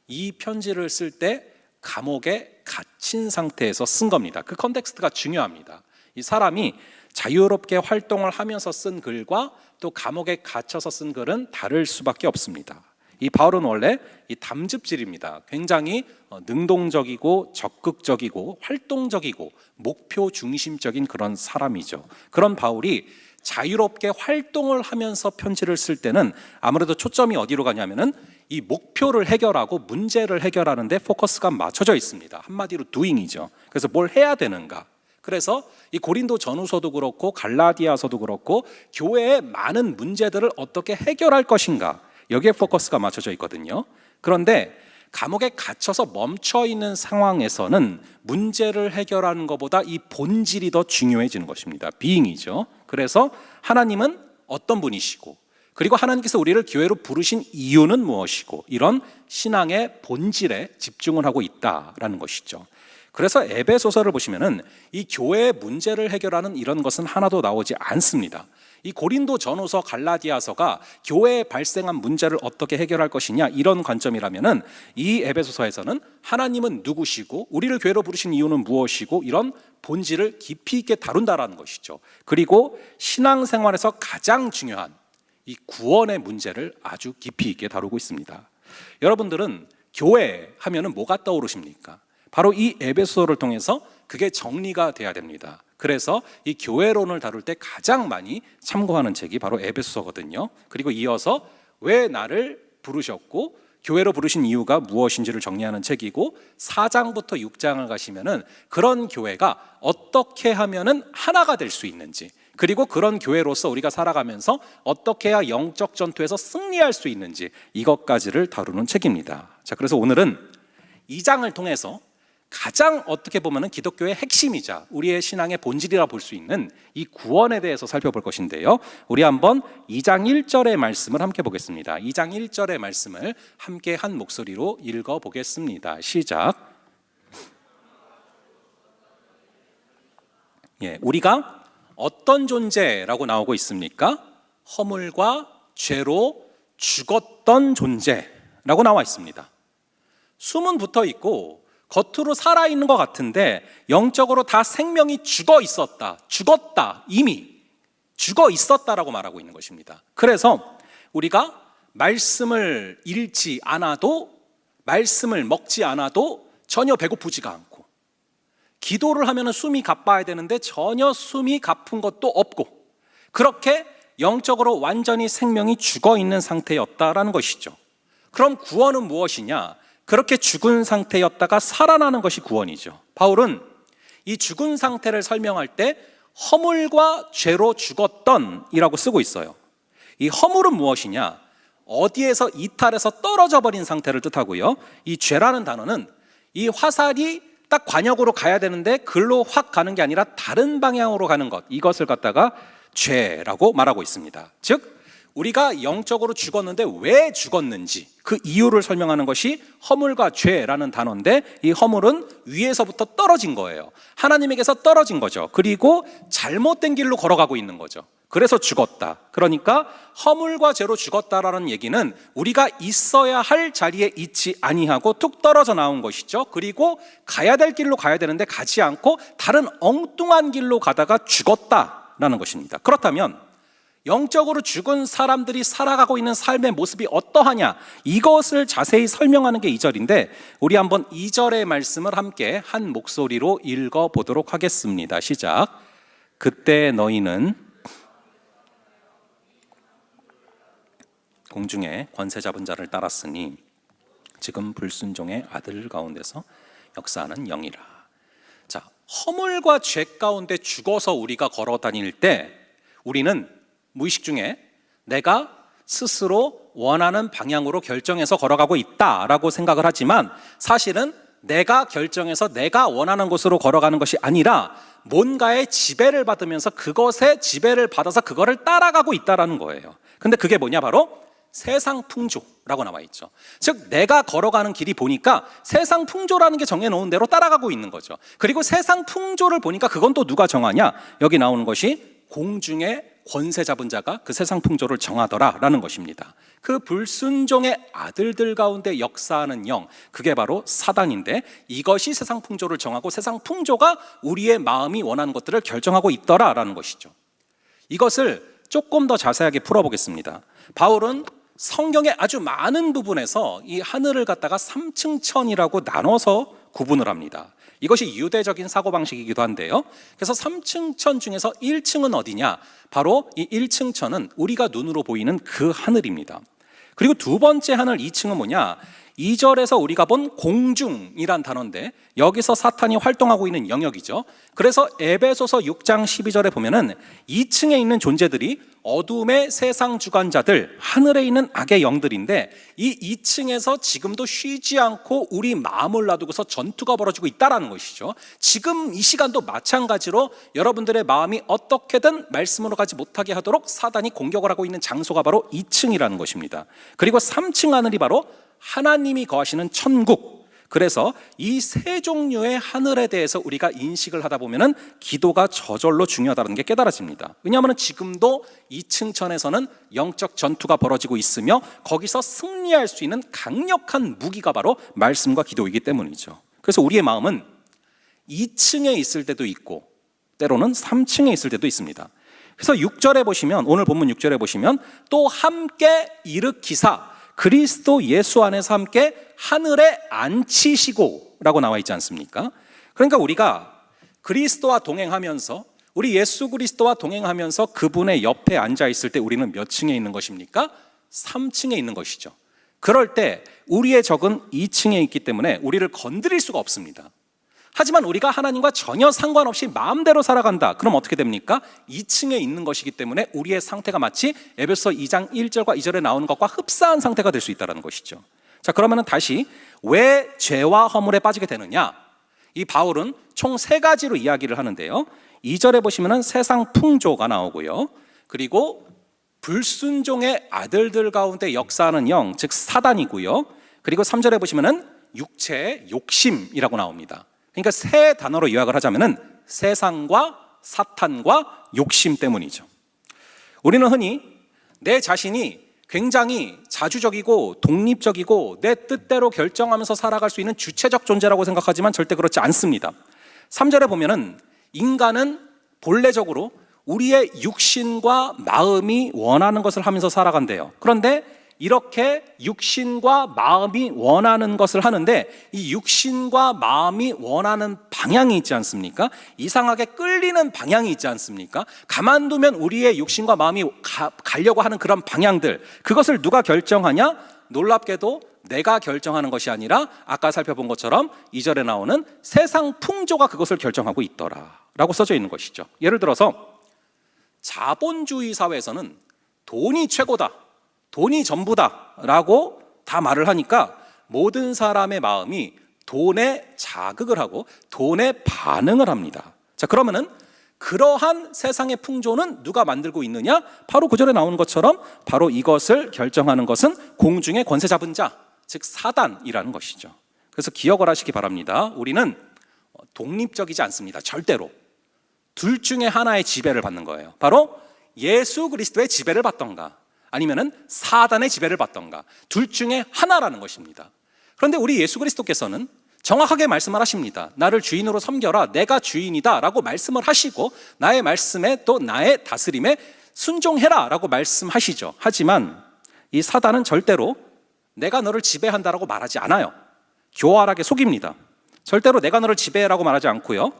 이 편지를 쓸 때 감옥에 갇힌 상태에서 쓴 겁니다. 그 컨텍스트가 중요합니다. 이 사람이 자유롭게 활동을 하면서 쓴 글과 또 감옥에 갇혀서 쓴 글은 다를 수밖에 없습니다. 이 바울은 원래 이 담즙질입니다. 굉장히 능동적이고 적극적이고 활동적이고 목표 중심적인 그런 사람이죠. 그런 바울이 자유롭게 활동을 하면서 편지를 쓸 때는 아무래도 초점이 어디로 가냐면은 이 목표를 해결하고 문제를 해결하는 데 포커스가 맞춰져 있습니다. 한마디로 doing이죠. 그래서 뭘 해야 되는가. 그래서 이 고린도 전후서도 그렇고 갈라디아서도 그렇고 교회의 많은 문제들을 어떻게 해결할 것인가, 여기에 포커스가 맞춰져 있거든요. 그런데 감옥에 갇혀서 멈춰 있는 상황에서는 문제를 해결하는 것보다 이 본질이 더 중요해지는 것입니다. being이죠. 그래서 하나님은 어떤 분이시고 그리고 하나님께서 우리를 교회로 부르신 이유는 무엇이고 이런 신앙의 본질에 집중을 하고 있다라는 것이죠. 그래서 에베소서를 보시면은 이 교회의 문제를 해결하는 이런 것은 하나도 나오지 않습니다. 이 고린도 전후서, 갈라디아서가 교회에 발생한 문제를 어떻게 해결할 것이냐 이런 관점이라면은 이 에베소서에서는 하나님은 누구시고 우리를 교회로 부르신 이유는 무엇이고 이런 본질을 깊이 있게 다룬다라는 것이죠. 그리고 신앙생활에서 가장 중요한 이 구원의 문제를 아주 깊이 있게 다루고 있습니다. 여러분들은 교회 하면은 뭐가 떠오르십니까? 바로 이 에베소서를 통해서 그게 정리가 돼야 됩니다. 그래서 이 교회론을 다룰 때 가장 많이 참고하는 책이 바로 에베소서거든요. 그리고 이어서 왜 나를 부르셨고 교회로 부르신 이유가 무엇인지를 정리하는 책이고 4장부터 6장을 가시면은 그런 교회가 어떻게 하면은 하나가 될 수 있는지, 그리고 그런 교회로서 우리가 살아가면서 어떻게 해야 영적 전투에서 승리할 수 있는지, 이것까지를 다루는 책입니다. 자, 그래서 오늘은 2장을 통해서 가장 어떻게 보면은 기독교의 핵심이자 우리의 신앙의 본질이라 볼 수 있는 이 구원에 대해서 살펴볼 것인데요. 우리 한번 2장 1절의 말씀을 함께 보겠습니다. 2장 1절의 말씀을 함께 한 목소리로 읽어 보겠습니다. 시작. 우리가 어떤 존재라고 나오고 있습니까? 허물과 죄로 죽었던 존재라고 나와 있습니다. 숨은 붙어 있고 겉으로 살아있는 것 같은데 영적으로 다 생명이 죽어 있었다, 이미 죽어 있었다라고 말하고 있는 것입니다. 그래서 우리가 말씀을 읽지 않아도, 말씀을 먹지 않아도 전혀 배고프지가 않고, 기도를 하면 숨이 가빠야 되는데 전혀 숨이 가쁜 것도 없고, 그렇게 영적으로 완전히 생명이 죽어 있는 상태였다라는 것이죠. 그럼 구원은 무엇이냐? 그렇게 죽은 상태였다가 살아나는 것이 구원이죠. 바울은 이 죽은 상태를 설명할 때 허물과 죄로 죽었던 이라고 쓰고 있어요. 이 허물은 무엇이냐? 어디에서 이탈해서 떨어져 버린 상태를 뜻하고요. 이 죄라는 단어는 이 화살이 딱 관역으로 가야 되는데 글로 확 가는 게 아니라 다른 방향으로 가는 것, 이것을 갖다가 죄라고 말하고 있습니다. 즉 우리가 영적으로 죽었는데 왜 죽었는지 그 이유를 설명하는 것이 허물과 죄라는 단어인데, 이 허물은 위에서부터 떨어진 거예요. 하나님에게서 떨어진 거죠. 그리고 잘못된 길로 걸어가고 있는 거죠. 그래서 죽었다. 그러니까 허물과 죄로 죽었다라는 얘기는 우리가 있어야 할 자리에 있지 아니하고 툭 떨어져 나온 것이죠. 그리고 가야 될 길로 가야 되는데 가지 않고 다른 엉뚱한 길로 가다가 죽었다라는 것입니다. 그렇다면 영적으로 죽은 사람들이 살아가고 있는 삶의 모습이 어떠하냐, 이것을 자세히 설명하는 게 2절인데 우리 한번 2절의 말씀을 함께 한 목소리로 읽어보도록 하겠습니다. 시작. 그때 너희는 공중에 권세 잡은 자를 따랐으니 지금 불순종의 아들 가운데서 역사하는 영이라. 자, 허물과 죄 가운데 죽어서 우리가 걸어 다닐 때 우리는 무의식 중에 내가 스스로 원하는 방향으로 결정해서 걸어가고 있다라고 생각을 하지만, 사실은 내가 결정해서 내가 원하는 곳으로 걸어가는 것이 아니라 뭔가의 지배를 받으면서 그것에 지배를 받아서 그거를 따라가고 있다라는 거예요. 근데 그게 뭐냐? 바로 세상 풍조라고 나와 있죠. 즉 내가 걸어가는 길이 보니까 세상 풍조라는 게 정해놓은 대로 따라가고 있는 거죠. 그리고 세상 풍조를 보니까 그건 또 누가 정하냐? 여기 나오는 것이 공중에 권세 잡은 자가 그 세상 풍조를 정하더라라는 것입니다. 그 불순종의 아들들 가운데 역사하는 영, 그게 바로 사단인데, 이것이 세상 풍조를 정하고 세상 풍조가 우리의 마음이 원하는 것들을 결정하고 있더라라는 것이죠. 이것을 조금 더 자세하게 풀어보겠습니다. 바울은 성경의 아주 많은 부분에서 이 하늘을 갖다가 3층 천이라고 나눠서 구분을 합니다. 이것이 유대적인 사고방식이기도 한데요. 그래서 3층 천 중에서 1층은 어디냐? 바로 이 1층 천은 우리가 눈으로 보이는 그 하늘입니다. 그리고 두 번째 하늘 2층은 뭐냐? 2절에서 우리가 본 공중이란 단어인데 여기서 사탄이 활동하고 있는 영역이죠. 그래서 에베소서 6장 12절에 보면은 2층에 있는 존재들이 어둠의 세상 주관자들, 하늘에 있는 악의 영들인데, 이 2층에서 지금도 쉬지 않고 우리 마음을 놔두고서 전투가 벌어지고 있다라는 것이죠. 지금 이 시간도 마찬가지로 여러분들의 마음이 어떻게든 말씀으로 가지 못하게 하도록 사단이 공격을 하고 있는 장소가 바로 2층이라는 것입니다. 그리고 3층 하늘이 바로 하나님이 거하시는 천국. 그래서 이 세 종류의 하늘에 대해서 우리가 인식을 하다 보면은 기도가 저절로 중요하다는 게 깨달아집니다. 왜냐하면 지금도 2층 천에서는 영적 전투가 벌어지고 있으며 거기서 승리할 수 있는 강력한 무기가 바로 말씀과 기도이기 때문이죠. 그래서 우리의 마음은 2층에 있을 때도 있고 때로는 3층에 있을 때도 있습니다. 그래서 6절에 보시면, 오늘 본문 6절에 보시면 또 함께 일으키사, 그리스도 예수 안에서 함께 하늘에 앉히시고 라고 나와 있지 않습니까? 그러니까 우리가 그리스도와 동행하면서, 우리 예수 그리스도와 동행하면서 그분의 옆에 앉아 있을 때 우리는 몇 층에 있는 것입니까? 3층에 있는 것이죠. 그럴 때 우리의 적은 2층에 있기 때문에 우리를 건드릴 수가 없습니다. 하지만 우리가 하나님과 전혀 상관없이 마음대로 살아간다. 그럼 어떻게 됩니까? 2층에 있는 것이기 때문에 우리의 상태가 마치 에베소 2장 1절과 2절에 나오는 것과 흡사한 상태가 될 수 있다는 것이죠. 자, 그러면 다시 왜 죄와 허물에 빠지게 되느냐? 이 바울은 총 3가지로 이야기를 하는데요. 2절에 보시면은 세상 풍조가 나오고요. 그리고 불순종의 아들들 가운데 역사하는 영, 즉 사단이고요. 그리고 3절에 보시면은 육체의 욕심이라고 나옵니다. 그러니까 3 단어로 요약을 하자면은 세상과 사탄과 욕심 때문이죠. 우리는 흔히 내 자신이 굉장히 자주적이고 독립적이고 내 뜻대로 결정하면서 살아갈 수 있는 주체적 존재라고 생각하지만 절대 그렇지 않습니다. 3절에 보면은 인간은 본래적으로 우리의 육신과 마음이 원하는 것을 하면서 살아간대요. 그런데 이렇게 육신과 마음이 원하는 것을 하는데 이 육신과 마음이 원하는 방향이 있지 않습니까? 이상하게 끌리는 방향이 있지 않습니까? 가만두면 우리의 육신과 마음이 가려고 하는 그런 방향들, 그것을 누가 결정하냐? 놀랍게도 내가 결정하는 것이 아니라 아까 살펴본 것처럼 2절에 나오는 세상 풍조가 그것을 결정하고 있더라 라고 써져 있는 것이죠. 예를 들어서 자본주의 사회에서는 돈이 최고다, 돈이 전부다 라고 다 말을 하니까 모든 사람의 마음이 돈에 자극을 하고 돈에 반응을 합니다. 자, 그러면은 그러한 세상의 풍조는 누가 만들고 있느냐? 바로 9절에 나오는 것처럼 바로 이것을 결정하는 것은 공중의 권세 잡은 자, 즉 사단이라는 것이죠. 그래서 기억을 하시기 바랍니다. 우리는 독립적이지 않습니다. 절대로. 둘 중에 하나의 지배를 받는 거예요. 바로 예수 그리스도의 지배를 받던가 아니면은 사단의 지배를 받던가, 둘 중에 하나라는 것입니다. 그런데 우리 예수 그리스도께서는 정확하게 말씀을 하십니다. 나를 주인으로 섬겨라, 내가 주인이다 라고 말씀을 하시고 나의 말씀에 또 나의 다스림에 순종해라 라고 말씀하시죠. 하지만 이 사단은 절대로 내가 너를 지배한다라고 말하지 않아요. 교활하게 속입니다. 절대로 내가 너를 지배라고 말하지 않고요.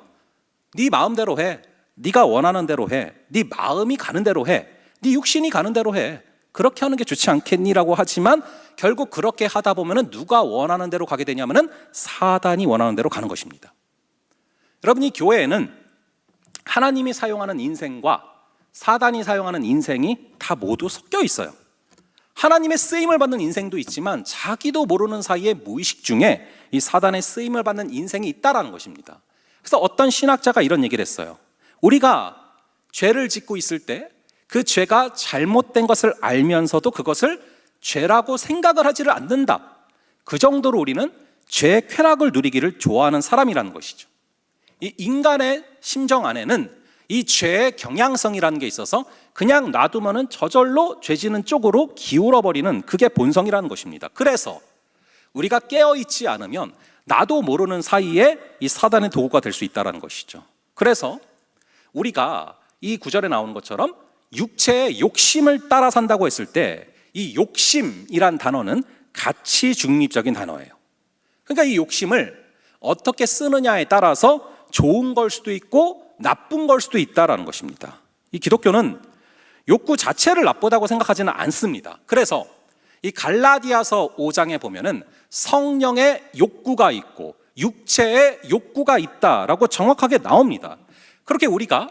네 마음대로 해, 네가 원하는 대로 해, 네 마음이 가는 대로 해, 네 육신이 가는 대로 해, 그렇게 하는 게 좋지 않겠니라고 하지만 결국 그렇게 하다 보면은 누가 원하는 대로 가게 되냐면은 사단이 원하는 대로 가는 것입니다. 여러분, 이 교회에는 하나님이 사용하는 인생과 사단이 사용하는 인생이 다 모두 섞여 있어요. 하나님의 쓰임을 받는 인생도 있지만 자기도 모르는 사이에 무의식 중에 이 사단의 쓰임을 받는 인생이 있다라는 것입니다. 그래서 어떤 신학자가 이런 얘기를 했어요. 우리가 죄를 짓고 있을 때 그 죄가 잘못된 것을 알면서도 그것을 죄라고 생각을 하지를 않는다. 그 정도로 우리는 죄의 쾌락을 누리기를 좋아하는 사람이라는 것이죠. 이 인간의 심정 안에는 이 죄의 경향성이라는 게 있어서 그냥 놔두면은 저절로 죄 지는 쪽으로 기울어버리는 그게 본성이라는 것입니다. 그래서 우리가 깨어있지 않으면 나도 모르는 사이에 이 사단의 도구가 될 수 있다는 것이죠. 그래서 우리가 이 구절에 나오는 것처럼 육체의 욕심을 따라 산다고 했을 때 이 욕심이란 단어는 가치 중립적인 단어예요. 그러니까 이 욕심을 어떻게 쓰느냐에 따라서 좋은 걸 수도 있고 나쁜 걸 수도 있다는 것입니다. 이 기독교는 욕구 자체를 나쁘다고 생각하지는 않습니다. 그래서 이 갈라디아서 5장에 보면은 성령의 욕구가 있고 육체의 욕구가 있다라고 정확하게 나옵니다. 그렇게 우리가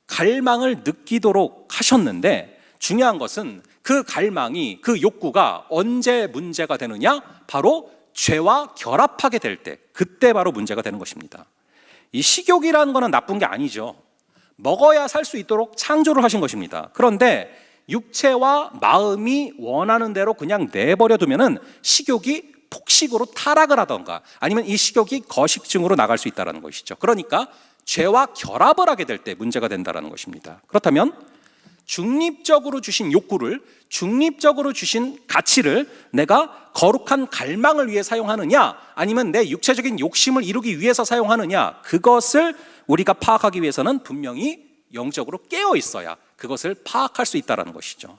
갈망을 느끼도록 하셨는데 중요한 것은 그 갈망이, 그 욕구가 언제 문제가 되느냐? 바로 죄와 결합하게 될 때, 그때 바로 문제가 되는 것입니다. 이 식욕이라는 것은 나쁜 게 아니죠. 먹어야 살 수 있도록 창조를 하신 것입니다. 그런데 육체와 마음이 원하는 대로 그냥 내버려 두면은 식욕이 폭식으로 타락을 하던가 아니면 이 식욕이 거식증으로 나갈 수 있다는 것이죠. 그러니까 죄와 결합을 하게 될 때 문제가 된다는 것입니다. 그렇다면 중립적으로 주신 욕구를, 중립적으로 주신 가치를 내가 거룩한 갈망을 위해 사용하느냐 아니면 내 육체적인 욕심을 이루기 위해서 사용하느냐, 그것을 우리가 파악하기 위해서는 분명히 영적으로 깨어 있어야 그것을 파악할 수 있다는 것이죠.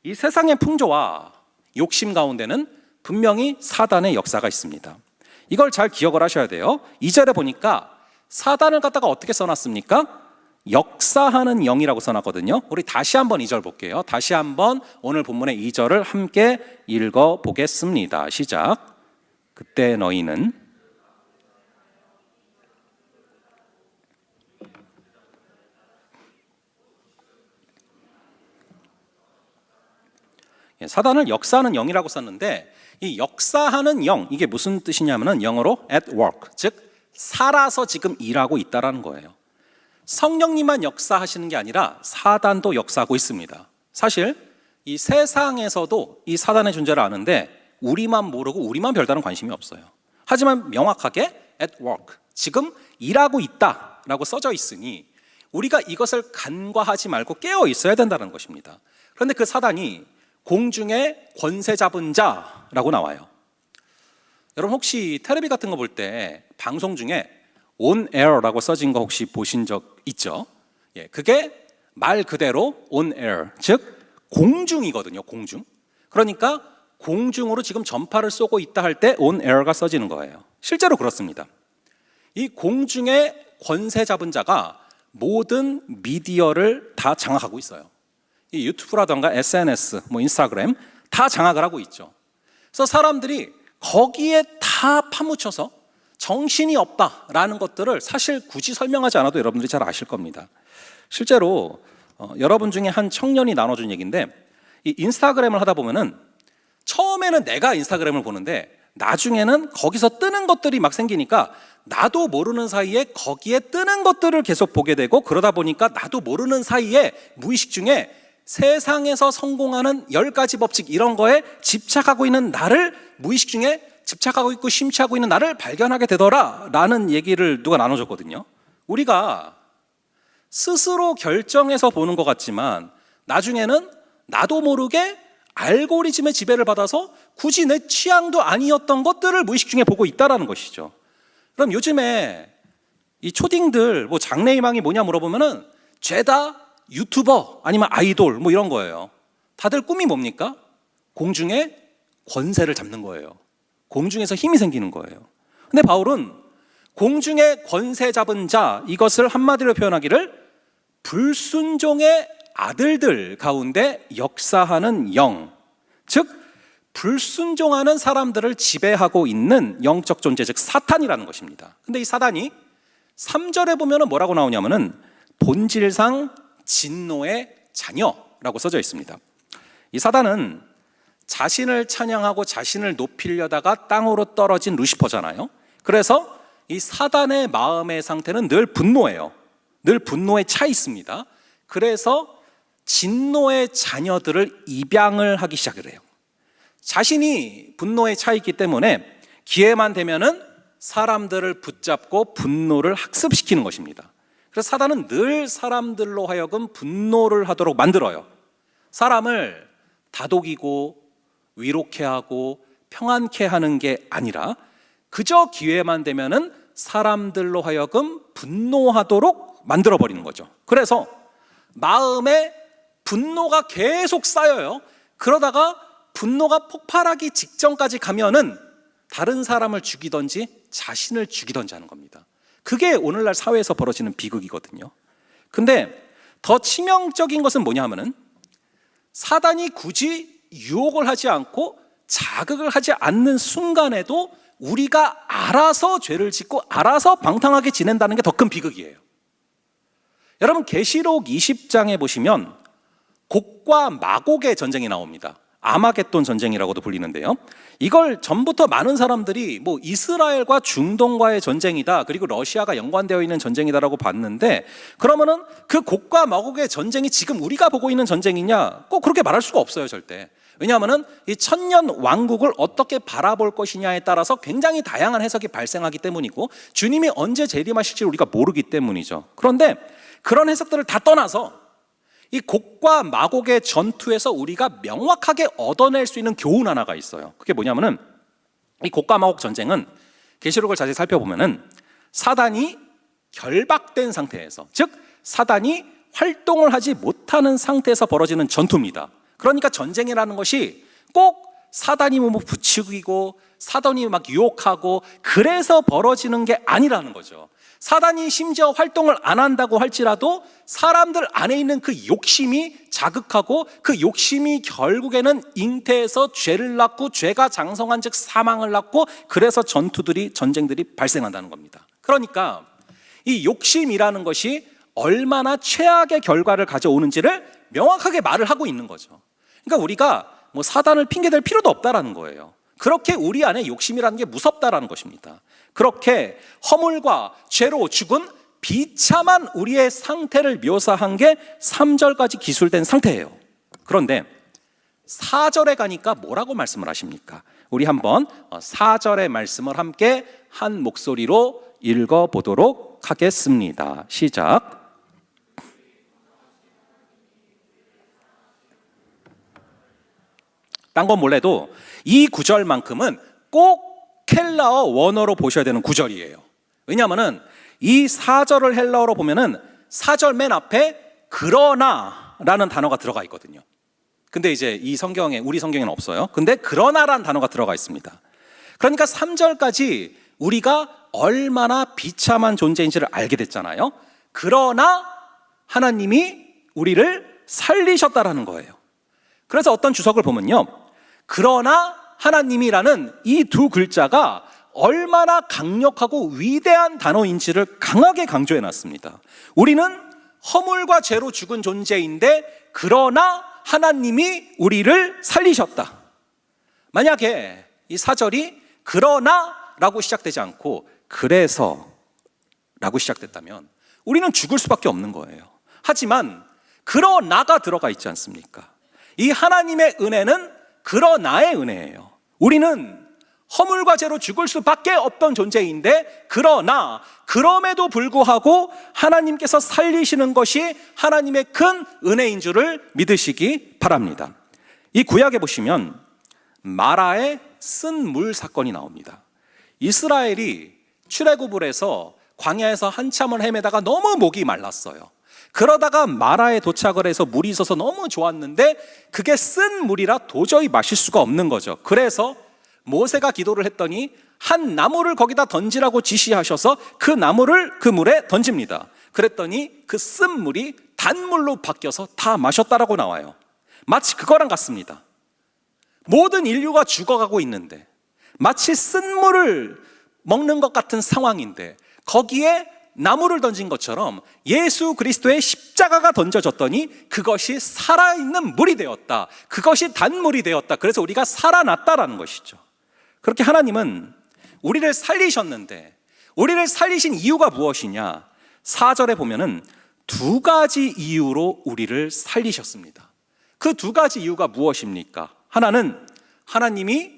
이 세상의 풍조와 욕심 가운데는 분명히 사단의 역사가 있습니다. 이걸 잘 기억을 하셔야 돼요. 2절에 보니까 사단을 갖다가 어떻게 써놨습니까? 역사하는 영이라고 써놨거든요. 우리 다시 한번 2절 볼게요. 다시 한번 오늘 본문의 2절을 함께 읽어보겠습니다. 시작. 그때 너희는 사단을 역사하는 영이라고 썼는데 이 역사하는 영, 이게 무슨 뜻이냐면은 영어로 at work, 즉 살아서 지금 일하고 있다라는 거예요. 성령님만 역사하시는 게 아니라 사단도 역사하고 있습니다. 사실 이 세상에서도 이 사단의 존재를 아는데 우리만 모르고 우리만 별다른 관심이 없어요. 하지만 명확하게 at work, 지금 일하고 있다라고 써져 있으니 우리가 이것을 간과하지 말고 깨어 있어야 된다는 것입니다. 그런데 그 사단이 공중의 권세 잡은 자라고 나와요. 여러분 혹시 텔레비 같은 거 볼 때 방송 중에 on air라고 써진 거 혹시 보신 적 있죠? 예, 그게 말 그대로 on air, 즉 공중이거든요. 공중. 그러니까 공중으로 지금 전파를 쏘고 있다 할 때 on air가 써지는 거예요. 실제로 그렇습니다. 이 공중의 권세 잡은 자가 모든 미디어를 다 장악하고 있어요. 이 유튜브라던가 SNS, 인스타그램 다 장악을 하고 있죠. 그래서 사람들이 거기에 다 파묻혀서 정신이 없다라는 것들을 사실 굳이 설명하지 않아도 여러분들이 잘 아실 겁니다. 실제로 여러분 중에 한 청년이 나눠준 얘기인데 이 인스타그램을 하다 보면은 처음에는 내가 인스타그램을 보는데 나중에는 거기서 뜨는 것들이 막 생기니까 나도 모르는 사이에 거기에 뜨는 것들을 계속 보게 되고 그러다 보니까 나도 모르는 사이에 무의식 중에 세상에서 성공하는 10가지 법칙 이런 거에 집착하고 있는 나를 무의식 중에 집착하고 있고 심취하고 있는 나를 발견하게 되더라라는 얘기를 누가 나눠줬거든요. 우리가 스스로 결정해서 보는 것 같지만 나중에는 나도 모르게 알고리즘의 지배를 받아서 굳이 내 취향도 아니었던 것들을 무의식 중에 보고 있다라는 것이죠. 그럼 요즘에 이 초딩들 장래희망이 뭐냐 물어보면은 죄다 유튜버 아니면 아이돌 이런 거예요. 다들 꿈이 뭡니까? 공중에 권세를 잡는 거예요. 공중에서 힘이 생기는 거예요. 근데 바울은 공중에 권세 잡은 자, 이것을 한마디로 표현하기를 불순종의 아들들 가운데 역사하는 영, 즉 불순종하는 사람들을 지배하고 있는 영적 존재, 즉 사탄이라는 것입니다. 근데 이 사단이 3절에 보면은 뭐라고 나오냐면은 본질상 진노의 자녀라고 써져 있습니다. 이 사단은 자신을 찬양하고 자신을 높이려다가 땅으로 떨어진 루시퍼잖아요. 그래서 이 사단의 마음의 상태는 늘 분노예요. 늘 분노에 차 있습니다. 그래서 진노의 자녀들을 입양을 하기 시작을 해요. 자신이 분노에 차 있기 때문에 기회만 되면은 사람들을 붙잡고 분노를 학습시키는 것입니다. 그래서 사단은 늘 사람들로 하여금 분노를 하도록 만들어요. 사람을 다독이고 위로케 하고 평안케 하는 게 아니라 그저 기회만 되면은 사람들로 하여금 분노하도록 만들어버리는 거죠. 그래서 마음에 분노가 계속 쌓여요. 그러다가 분노가 폭발하기 직전까지 가면은 다른 사람을 죽이든지 자신을 죽이든지 하는 겁니다. 그게 오늘날 사회에서 벌어지는 비극이거든요. 근데 더 치명적인 것은 뭐냐 하면은 사단이 굳이 유혹을 하지 않고 자극을 하지 않는 순간에도 우리가 알아서 죄를 짓고 알아서 방탕하게 지낸다는 게 더 큰 비극이에요. 여러분 계시록 20장에 보시면 곡과 마곡의 전쟁이 나옵니다. 아마겟돈 전쟁이라고도 불리는데요. 이걸 전부터 많은 사람들이 이스라엘과 중동과의 전쟁이다, 그리고 러시아가 연관되어 있는 전쟁이다라고 봤는데, 그러면은 그 곡과 마곡의 전쟁이 지금 우리가 보고 있는 전쟁이냐? 꼭 그렇게 말할 수가 없어요, 절대. 왜냐하면은 이 천년 왕국을 어떻게 바라볼 것이냐에 따라서 굉장히 다양한 해석이 발생하기 때문이고 주님이 언제 재림하실지 우리가 모르기 때문이죠. 그런데 그런 해석들을 다 떠나서 이 곡과 마곡의 전투에서 우리가 명확하게 얻어낼 수 있는 교훈 하나가 있어요. 그게 뭐냐면은 이 곡과 마곡 전쟁은 계시록을 자세히 살펴보면은 사단이 결박된 상태에서, 즉 사단이 활동을 하지 못하는 상태에서 벌어지는 전투입니다. 그러니까 전쟁이라는 것이 꼭 사단이 뭐 부추기고 사단이 막 유혹하고 그래서 벌어지는 게 아니라는 거죠. 사단이 심지어 활동을 안 한다고 할지라도 사람들 안에 있는 그 욕심이 자극하고 그 욕심이 결국에는 잉태해서 죄를 낳고 죄가 장성한 즉 사망을 낳고 그래서 전쟁들이 발생한다는 겁니다. 그러니까 이 욕심이라는 것이 얼마나 최악의 결과를 가져오는지를 명확하게 말을 하고 있는 거죠. 그러니까 우리가 뭐 사단을 핑계댈 필요도 없다라는 거예요. 그렇게 우리 안에 욕심이라는 게 무섭다라는 것입니다. 그렇게 허물과 죄로 죽은 비참한 우리의 상태를 묘사한 게 3절까지 기술된 상태예요. 그런데 4절에 가니까 뭐라고 말씀을 하십니까? 우리 한번 4절의 말씀을 함께 한 목소리로 읽어보도록 하겠습니다. 시작. 딴 건 몰라도 이 구절만큼은 꼭 헬라어 원어로 보셔야 되는 구절이에요. 왜냐하면 이 4절을 헬라어로 보면은 4절 맨 앞에 그러나라는 단어가 들어가 있거든요. 근데 이제 이 성경에, 우리 성경에는 없어요. 근데 그러나라는 단어가 들어가 있습니다. 그러니까 3절까지 우리가 얼마나 비참한 존재인지를 알게 됐잖아요. 그러나 하나님이 우리를 살리셨다라는 거예요. 그래서 어떤 주석을 보면요, 그러나 하나님이라는 이 두 글자가 얼마나 강력하고 위대한 단어인지를 강하게 강조해 놨습니다. 우리는 허물과 죄로 죽은 존재인데 그러나 하나님이 우리를 살리셨다. 만약에 이 4절이 그러나라고 시작되지 않고 그래서 라고 시작됐다면 우리는 죽을 수밖에 없는 거예요. 하지만 그러나가 들어가 있지 않습니까? 이 하나님의 은혜는 그러나의 은혜예요. 우리는 허물과 죄로 죽을 수밖에 없던 존재인데 그러나 그럼에도 불구하고 하나님께서 살리시는 것이 하나님의 큰 은혜인 줄을 믿으시기 바랍니다. 이 구약에 보시면 마라의 쓴 물 사건이 나옵니다. 이스라엘이 출애굽을 해서 광야에서 한참을 헤매다가 너무 목이 말랐어요. 그러다가 마라에 도착을 해서 물이 있어서 너무 좋았는데 그게 쓴 물이라 도저히 마실 수가 없는 거죠. 그래서 모세가 기도를 했더니 한 나무를 거기다 던지라고 지시하셔서 그 나무를 그 물에 던집니다. 그랬더니 그 쓴 물이 단물로 바뀌어서 다 마셨다라고 나와요. 마치 그거랑 같습니다. 모든 인류가 죽어가고 있는데 마치 쓴 물을 먹는 것 같은 상황인데 거기에 나무를 던진 것처럼 예수 그리스도의 십자가가 던져졌더니 그것이 살아있는 물이 되었다. 그것이 단물이 되었다. 그래서 우리가 살아났다라는 것이죠. 그렇게 하나님은 우리를 살리셨는데 우리를 살리신 이유가 무엇이냐? 4절에 보면은 두 가지 이유로 우리를 살리셨습니다. 그 두 가지 이유가 무엇입니까? 하나는 하나님이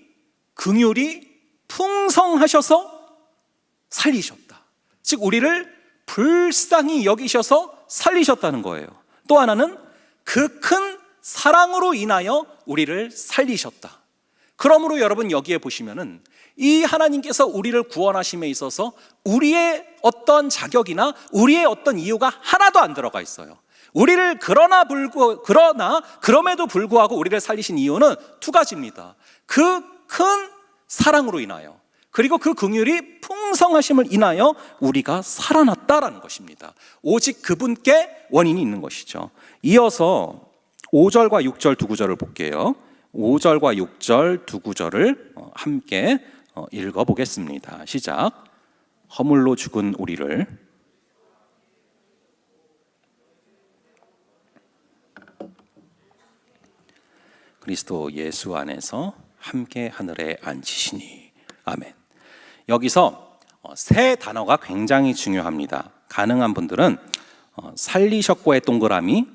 긍휼이 풍성하셔서 살리셨다. 즉 우리를 불쌍히 여기셔서 살리셨다는 거예요. 또 하나는 그 큰 사랑으로 인하여 우리를 살리셨다. 그러므로 여러분 여기에 보시면은 이 하나님께서 우리를 구원하심에 있어서 우리의 어떤 자격이나 우리의 어떤 이유가 하나도 안 들어가 있어요. 우리를 그럼에도 불구하고 우리를 살리신 이유는 두 가지입니다. 그 큰 사랑으로 인하여 그리고 그 긍휼이 풍성하심을 인하여 우리가 살아났다라는 것입니다. 오직 그분께 원인이 있는 것이죠. 이어서 5절과 6절 두 구절을 볼게요. 5절과 6절 두 구절을 함께 읽어보겠습니다. 시작. 허물로 죽은 우리를 그리스도 예수 안에서 함께 하늘에 앉히시니. 아멘. 여기서 세 단어가 굉장히 중요합니다. 가능한 분들은 살리셨고의 동그라미,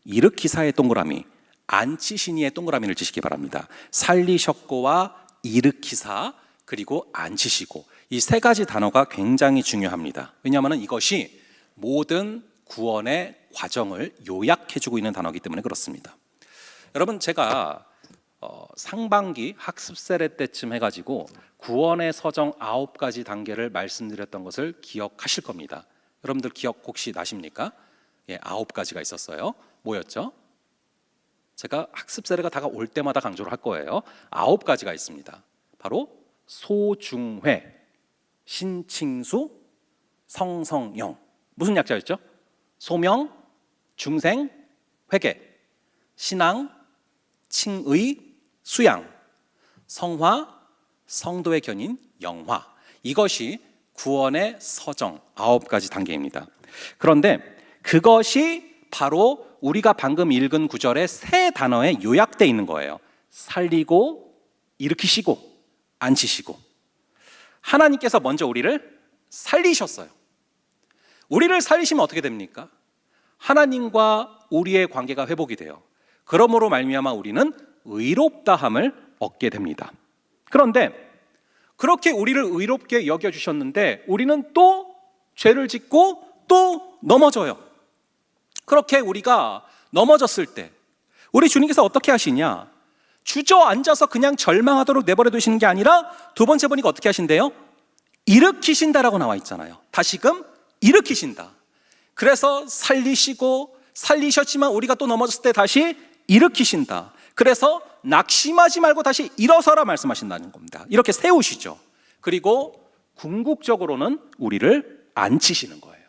일으키사의 동그라미, 앉히시니의 동그라미를 치시기 바랍니다. 살리셨고와 일으키사 그리고 앉히시고 이 세 가지 단어가 굉장히 중요합니다. 왜냐하면 이것이 모든 구원의 과정을 요약해주고 있는 단어이기 때문에 그렇습니다. 여러분 제가 상반기 학습 세례 때쯤 해가지고 구원의 서정 9가지 단계를 말씀드렸던 것을 기억하실 겁니다. 여러분들 기억 혹시 나십니까? 예, 9가지가 있었어요. 뭐였죠? 제가 학습 세례가 다가올 때마다 강조를 할 거예요. 9가지가 있습니다. 바로 소중회, 신칭수, 성성영. 무슨 약자였죠? 소명, 중생, 회개, 신앙, 칭의, 수양, 성화, 성도의 견인, 영화. 이것이 구원의 서정 9가지 단계입니다. 그런데 그것이 바로 우리가 방금 읽은 구절의 세 단어에 요약되어 있는 거예요. 살리고, 일으키시고, 앉히시고. 하나님께서 먼저 우리를 살리셨어요. 우리를 살리시면 어떻게 됩니까? 하나님과 우리의 관계가 회복이 돼요. 그러므로 말미암아 우리는 의롭다함을 얻게 됩니다. 그런데 그렇게 우리를 의롭게 여겨주셨는데 우리는 또 죄를 짓고 또 넘어져요. 그렇게 우리가 넘어졌을 때 우리 주님께서 어떻게 하시냐? 주저앉아서 그냥 절망하도록 내버려 두시는 게 아니라 두 번째 보니까 어떻게 하신대요? 일으키신다라고 나와 있잖아요. 다시금 일으키신다. 그래서 살리셨지만 우리가 또 넘어졌을 때 다시 일으키신다. 그래서 낙심하지 말고 다시 일어서라 말씀하신다는 겁니다. 이렇게 세우시죠. 그리고 궁극적으로는 우리를 앉히시는 거예요.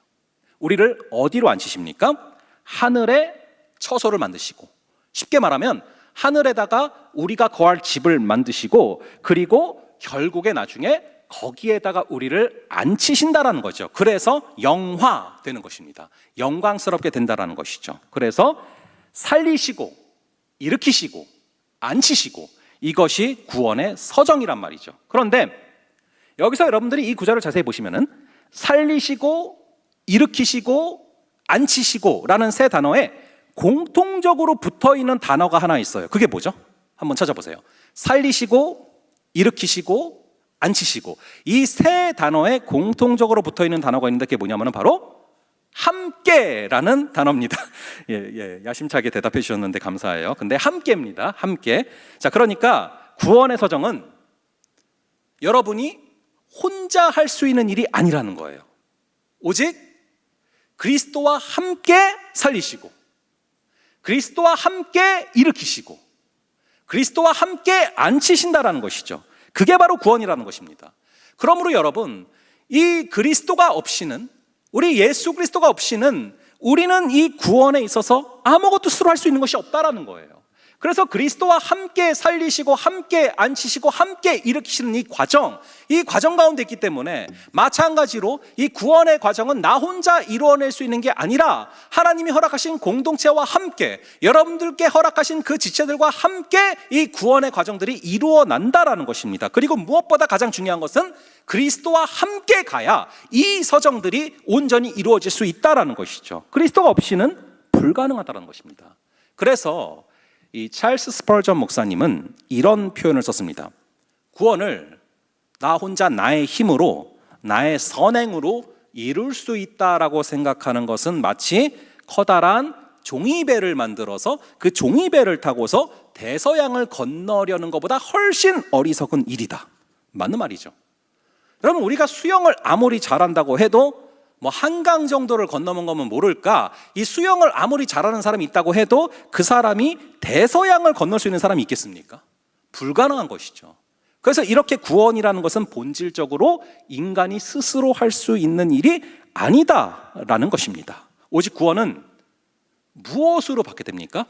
우리를 어디로 앉히십니까? 하늘에 처소를 만드시고, 쉽게 말하면 하늘에다가 우리가 거할 집을 만드시고, 그리고 결국에 나중에 거기에다가 우리를 앉히신다라는 거죠. 그래서 영화되는 것입니다. 영광스럽게 된다라는 것이죠. 그래서 살리시고 일으키시고 앉히시고, 이것이 구원의 서정이란 말이죠. 그런데 여기서 여러분들이 이 구절을 자세히 보시면은 살리시고 일으키시고 앉히시고 라는 세 단어에 공통적으로 붙어있는 단어가 하나 있어요. 그게 뭐죠? 한번 찾아보세요. 살리시고 일으키시고 앉히시고, 이 세 단어에 공통적으로 붙어있는 단어가 있는데 그게 뭐냐면 바로 함께라는 단어입니다. 야심차게 대답해 주셨는데 감사해요. 근데 함께입니다. 함께. 자, 그러니까 구원의 서정은 여러분이 혼자 할 수 있는 일이 아니라는 거예요. 오직 그리스도와 함께 살리시고, 그리스도와 함께 일으키시고, 그리스도와 함께 앉히신다라는 것이죠. 그게 바로 구원이라는 것입니다. 그러므로 여러분, 이 그리스도가 없이는, 우리 예수 그리스도가 없이는 우리는 이 구원에 있어서 아무것도 스스로 할 수 있는 것이 없다라는 거예요. 그래서 그리스도와 함께 살리시고 함께 앉히시고 함께 일으키시는 이 과정 가운데 있기 때문에 마찬가지로 이 구원의 과정은 나 혼자 이루어낼 수 있는 게 아니라 하나님이 허락하신 공동체와 함께, 여러분들께 허락하신 그 지체들과 함께 이 구원의 과정들이 이루어난다라는 것입니다. 그리고 무엇보다 가장 중요한 것은 그리스도와 함께 가야 이 서정들이 온전히 이루어질 수 있다라는 것이죠. 그리스도가 없이는 불가능하다는 것입니다. 그래서 이 찰스 스펄전 목사님은 이런 표현을 썼습니다. 구원을 나 혼자 나의 힘으로, 나의 선행으로 이룰 수 있다라고 생각하는 것은 마치 커다란 종이배를 만들어서 그 종이배를 타고서 대서양을 건너려는 것보다 훨씬 어리석은 일이다. 맞는 말이죠. 여러분, 우리가 수영을 아무리 잘한다고 해도 뭐 한강 정도를 건너면 거면 모를까, 이 수영을 아무리 잘하는 사람이 있다고 해도 그 사람이 대서양을 건널 수 있는 사람이 있겠습니까? 불가능한 것이죠. 그래서 이렇게 구원이라는 것은 본질적으로 인간이 스스로 할 수 있는 일이 아니다라는 것입니다. 오직 구원은 무엇으로 받게 됩니까?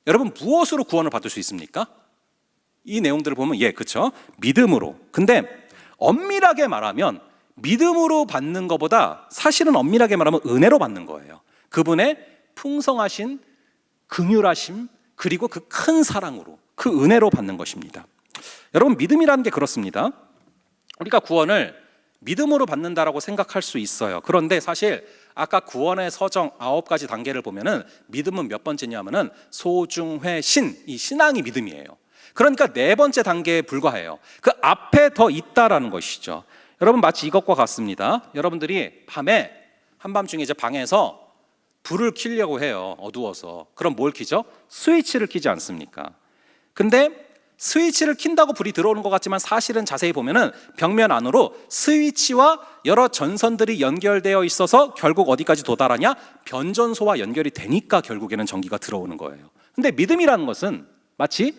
여러분, 무엇으로 구원을 받을 수 있습니까? 이 내용들을 보면 그렇죠. 믿음으로. 근데 엄밀하게 말하면 믿음으로 받는 것보다 사실은 엄밀하게 말하면 은혜로 받는 거예요. 그분의 풍성하신 긍휼하심, 그리고 그 큰 사랑으로, 그 은혜로 받는 것입니다. 여러분, 믿음이라는 게 그렇습니다. 우리가 구원을 믿음으로 받는다라고 생각할 수 있어요. 그런데 사실 아까 구원의 서정 9가지 단계를 보면은 믿음은 몇 번째냐면은 소중회 신, 이 신앙이 믿음이에요. 그러니까 4번째 단계에 불과해요. 그 앞에 더 있다라는 것이죠. 여러분, 마치 이것과 같습니다. 여러분들이 밤에 한밤중에 이제 방에서 불을 켜려고 해요. 어두워서. 그럼 뭘 켜죠? 스위치를 켜지 않습니까? 근데 스위치를 킨다고 불이 들어오는 것 같지만 사실은 자세히 보면은 벽면 안으로 스위치와 여러 전선들이 연결되어 있어서 결국 어디까지 도달하냐? 변전소와 연결이 되니까 결국에는 전기가 들어오는 거예요. 근데 믿음이라는 것은 마치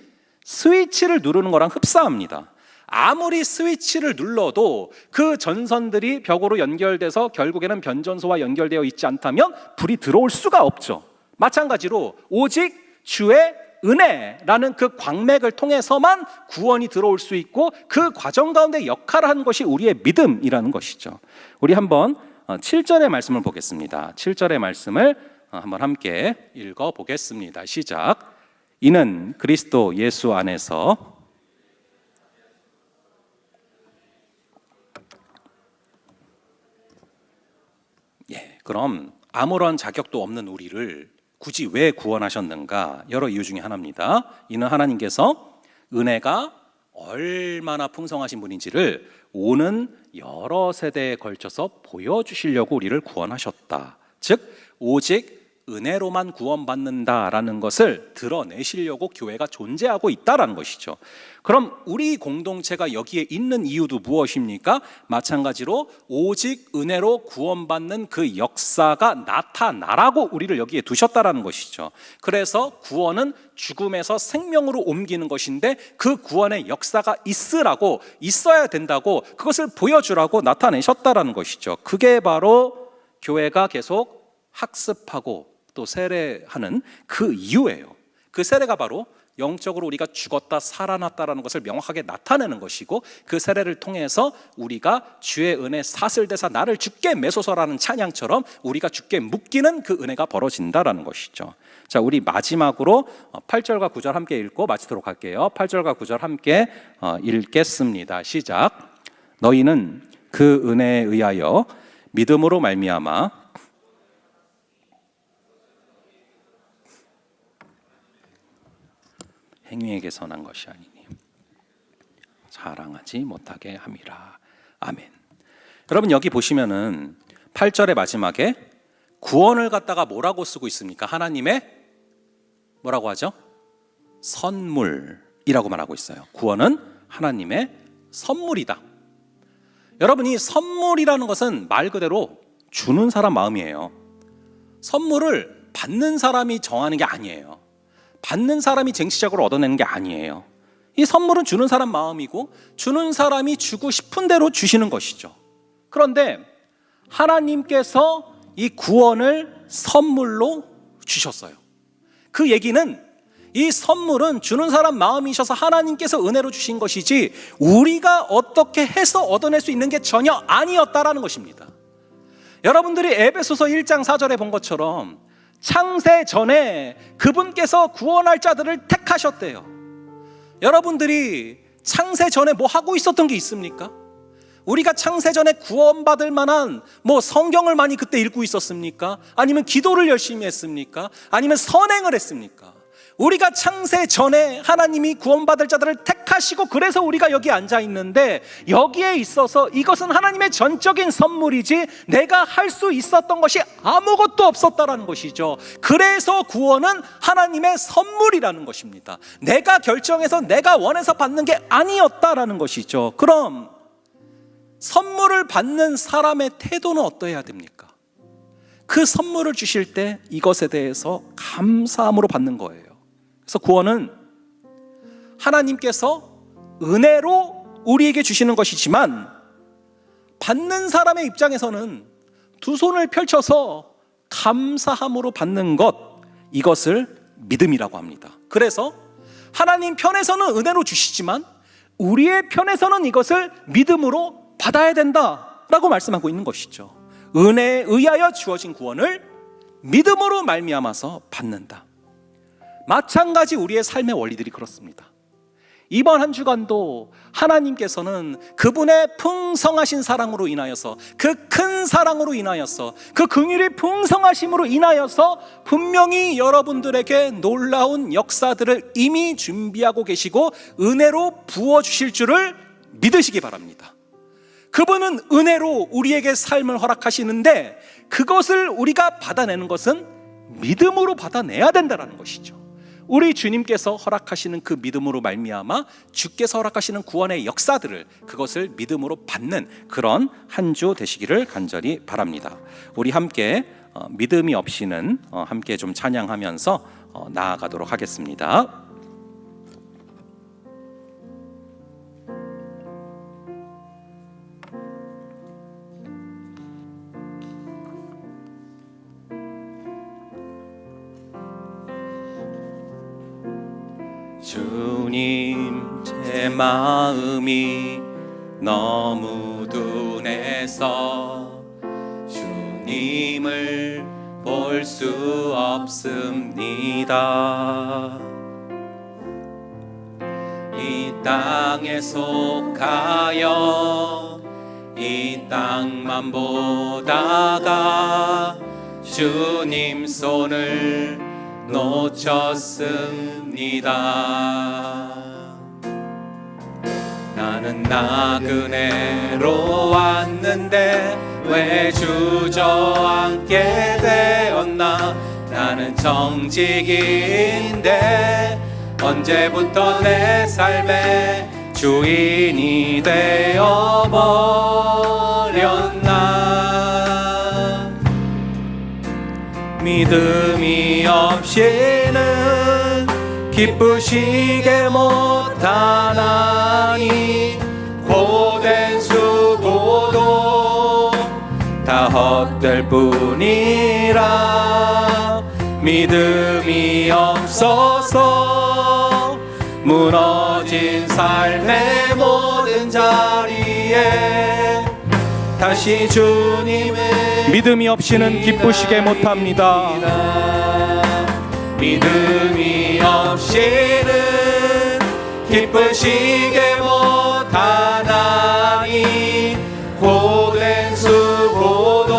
스위치를 누르는 거랑 흡사합니다. 아무리 스위치를 눌러도 그 전선들이 벽으로 연결돼서 결국에는 변전소와 연결되어 있지 않다면 불이 들어올 수가 없죠. 마찬가지로 오직 주의 은혜라는 그 광맥을 통해서만 구원이 들어올 수 있고 그 과정 가운데 역할을 하는 것이 우리의 믿음이라는 것이죠. 우리 한번 7절의 말씀을 보겠습니다. 7절의 말씀을 한번 함께 읽어보겠습니다. 시작. 이는 그리스도 예수 안에서 그럼 아무런 자격도 없는 우리를 굳이 왜 구원하셨는가? 여러 이유 중에 하나입니다. 이는 하나님께서 은혜가 얼마나 풍성하신 분인지를 오는 여러 세대에 걸쳐서 보여주시려고 우리를 구원하셨다. 즉 오직 은혜로만 구원받는다라는 것을 드러내시려고 교회가 존재하고 있다라는 것이죠. 그럼 우리 공동체가 여기에 있는 이유도 무엇입니까? 마찬가지로 오직 은혜로 구원받는 그 역사가 나타나라고 우리를 여기에 두셨다라는 것이죠. 그래서 구원은 죽음에서 생명으로 옮기는 것인데 그 구원의 역사가 있어야 된다고 그것을 보여주라고 나타내셨다라는 것이죠. 그게 바로 교회가 계속 학습하고 또 세례하는 그 이유예요. 그 세례가 바로 영적으로 우리가 죽었다 살아났다라는 것을 명확하게 나타내는 것이고 그 세례를 통해서 우리가 주의 은혜 사슬대사 나를 주께 메소서라는 찬양처럼 우리가 주께 묶이는 그 은혜가 벌어진다라는 것이죠. 자, 우리 마지막으로 8절과 9절 함께 읽고 마치도록 할게요. 8절과 9절 함께 읽겠습니다. 시작. 너희는 그 은혜에 의하여 믿음으로 말미암아 행위에게 선한 것이 아니니 자랑하지 못하게 함이라. 아멘. 여러분 여기 보시면은 8절의 마지막에 구원을 갖다가 뭐라고 쓰고 있습니까? 하나님의 뭐라고 하죠? 선물이라고 말하고 있어요. 구원은 하나님의 선물이다. 여러분 이 선물이라는 것은 말 그대로 주는 사람 마음이에요. 선물을 받는 사람이 정하는 게 아니에요. 받는 사람이 쟁취적으로 얻어내는 게 아니에요. 이 선물은 주는 사람 마음이고 주는 사람이 주고 싶은 대로 주시는 것이죠. 그런데 하나님께서 이 구원을 선물로 주셨어요. 그 얘기는 이 선물은 주는 사람 마음이셔서 하나님께서 은혜로 주신 것이지 우리가 어떻게 해서 얻어낼 수 있는 게 전혀 아니었다라는 것입니다. 여러분들이 에베소서 1장 4절에 본 것처럼 창세 전에 그분께서 구원할 자들을 택하셨대요. 여러분들이 창세 전에 뭐 하고 있었던 게 있습니까? 우리가 창세 전에 구원받을 만한 성경을 많이 그때 읽고 있었습니까? 아니면 기도를 열심히 했습니까? 아니면 선행을 했습니까? 우리가 창세 전에 하나님이 구원받을 자들을 택하시고 그래서 우리가 여기 앉아 있는데 여기에 있어서 이것은 하나님의 전적인 선물이지 내가 할 수 있었던 것이 아무것도 없었다라는 것이죠. 그래서 구원은 하나님의 선물이라는 것입니다. 내가 결정해서 내가 원해서 받는 게 아니었다라는 것이죠. 그럼 선물을 받는 사람의 태도는 어떠해야 됩니까? 그 선물을 주실 때 이것에 대해서 감사함으로 받는 거예요. 그래서 구원은 하나님께서 은혜로 우리에게 주시는 것이지만 받는 사람의 입장에서는 두 손을 펼쳐서 감사함으로 받는 것, 이것을 믿음이라고 합니다. 그래서 하나님 편에서는 은혜로 주시지만 우리의 편에서는 이것을 믿음으로 받아야 된다라고 말씀하고 있는 것이죠. 은혜에 의하여 주어진 구원을 믿음으로 말미암아서 받는다. 마찬가지 우리의 삶의 원리들이 그렇습니다. 이번 한 주간도 하나님께서는 그분의 풍성하신 사랑으로 인하여서 그 큰 사랑으로 인하여서 그 긍휼의 풍성하심으로 인하여서 분명히 여러분들에게 놀라운 역사들을 이미 준비하고 계시고 은혜로 부어주실 줄을 믿으시기 바랍니다. 그분은 은혜로 우리에게 삶을 허락하시는데 그것을 우리가 받아내는 것은 믿음으로 받아내야 된다는 것이죠. 우리 주님께서 허락하시는 그 믿음으로 말미암아 주께서 허락하시는 구원의 역사들을 그것을 믿음으로 받는 그런 한 주 되시기를 간절히 바랍니다. 우리 함께 믿음이 없이는 함께 좀 찬양하면서 나아가도록 하겠습니다. 주님, 제 마음이 너무 둔해서 주님을 볼 수 없습니다. 이 땅에 속하여 이 땅만 보다가 주님 손을 놓쳤습니다. 나는 나그네로 왔는데 왜 주저앉게 되었나. 나는 정직인데 언제부터 내 삶의 주인이 되어버렸나. 믿음이 없이는 기쁘시게 못하나니 고된 수고도 다 헛될 뿐이라. 믿음이 없어서 무너진 삶의 모든 자리에 다시 주님을 믿음이 없이는 기쁘시게 못합니다. 믿음이 없이는 기쁘시게 못하나니 고된 수고도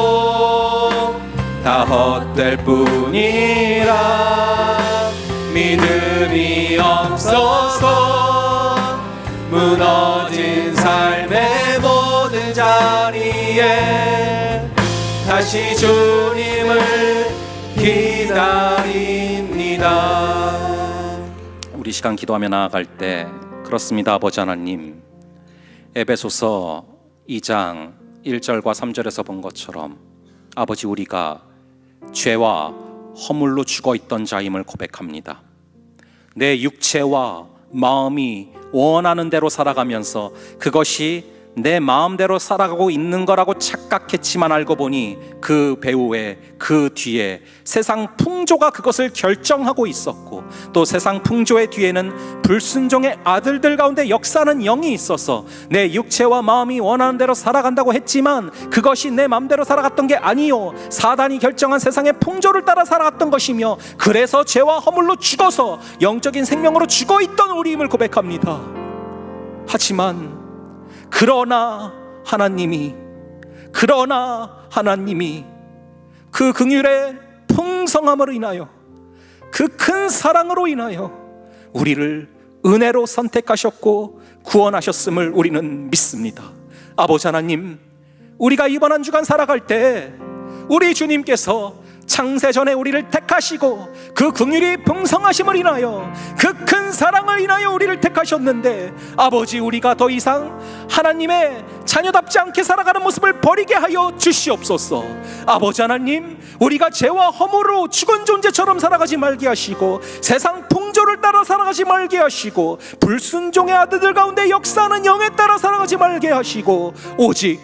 다 헛될 뿐이라. 믿음이 없어서 무너진 삶의 모든 자리에 다시 주님을 기다립니다. 우리 시간 기도하며 나아갈 때 그렇습니다. 아버지 하나님, 에베소서 2장 1절과 3절에서 본 것처럼 아버지, 우리가 죄와 허물로 죽어있던 자임을 고백합니다. 내 육체와 마음이 원하는 대로 살아가면서 그것이 내 마음대로 살아가고 있는 거라고 착각했지만 알고 보니 그 배후에, 그 뒤에 세상 풍조가 그것을 결정하고 있었고, 또 세상 풍조의 뒤에는 불순종의 아들들 가운데 역사하는 영이 있어서 내 육체와 마음이 원하는 대로 살아간다고 했지만 그것이 내 마음대로 살아갔던 게 아니요, 사단이 결정한 세상의 풍조를 따라 살아갔던 것이며, 그래서 죄와 허물로 죽어서 영적인 생명으로 죽어있던 우리임을 고백합니다. 하지만 그러나 하나님이 그 긍휼의 풍성함으로 인하여, 그 큰 사랑으로 인하여 우리를 은혜로 선택하셨고 구원하셨음을 우리는 믿습니다. 아버지 하나님, 우리가 이번 한 주간 살아갈 때 우리 주님께서 창세전에 우리를 택하시고 그 긍휼이 풍성하심을 인하여, 그 큰 사랑을 인하여 우리를 택하셨는데, 아버지, 우리가 더 이상 하나님의 자녀답지 않게 살아가는 모습을 버리게 하여 주시옵소서. 아버지 하나님, 우리가 죄와 허물로 죽은 존재처럼 살아가지 말게 하시고, 세상 풍조를 따라 살아가지 말게 하시고, 불순종의 아들들 가운데 역사하는 영에 따라 살아가지 말게 하시고, 오직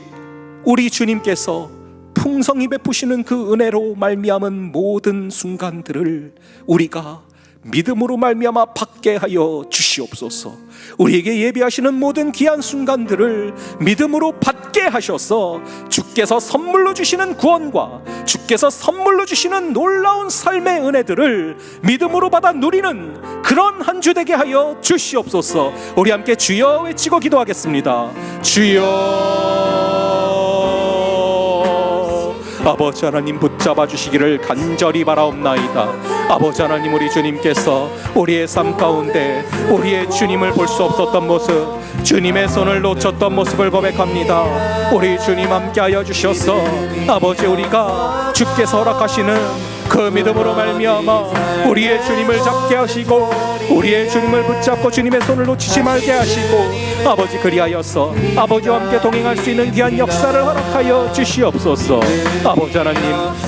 우리 주님께서 풍성히 베푸시는 그 은혜로 말미암은 모든 순간들을 우리가 믿음으로 말미암아 받게 하여 주시옵소서. 우리에게 예비하시는 모든 귀한 순간들을 믿음으로 받게 하셔서 주께서 선물로 주시는 구원과 주께서 선물로 주시는 놀라운 삶의 은혜들을 믿음으로 받아 누리는 그런 한 주 되게 하여 주시옵소서. 우리 함께 주여 외치고 기도하겠습니다. 주여. 아버지 하나님, 붙잡아 주시기를 간절히 바라옵나이다. 아버지 하나님, 우리 주님께서 우리의 삶 가운데 우리의 주님을 볼 수 없었던 모습, 주님의 손을 놓쳤던 모습을 고백합니다. 우리 주님 함께하여 주셔서 아버지, 우리가 주께서 허락하시는 그 믿음으로 말미암아 우리의 주님을 잡게 하시고 우리의 주님을 붙잡고 주님의 손을 놓치지 말게 하시고 아버지 그리하여서 아버지와 함께 동행할 수 있는 귀한 역사를 허락하여 주시옵소서. 아버지 하나님,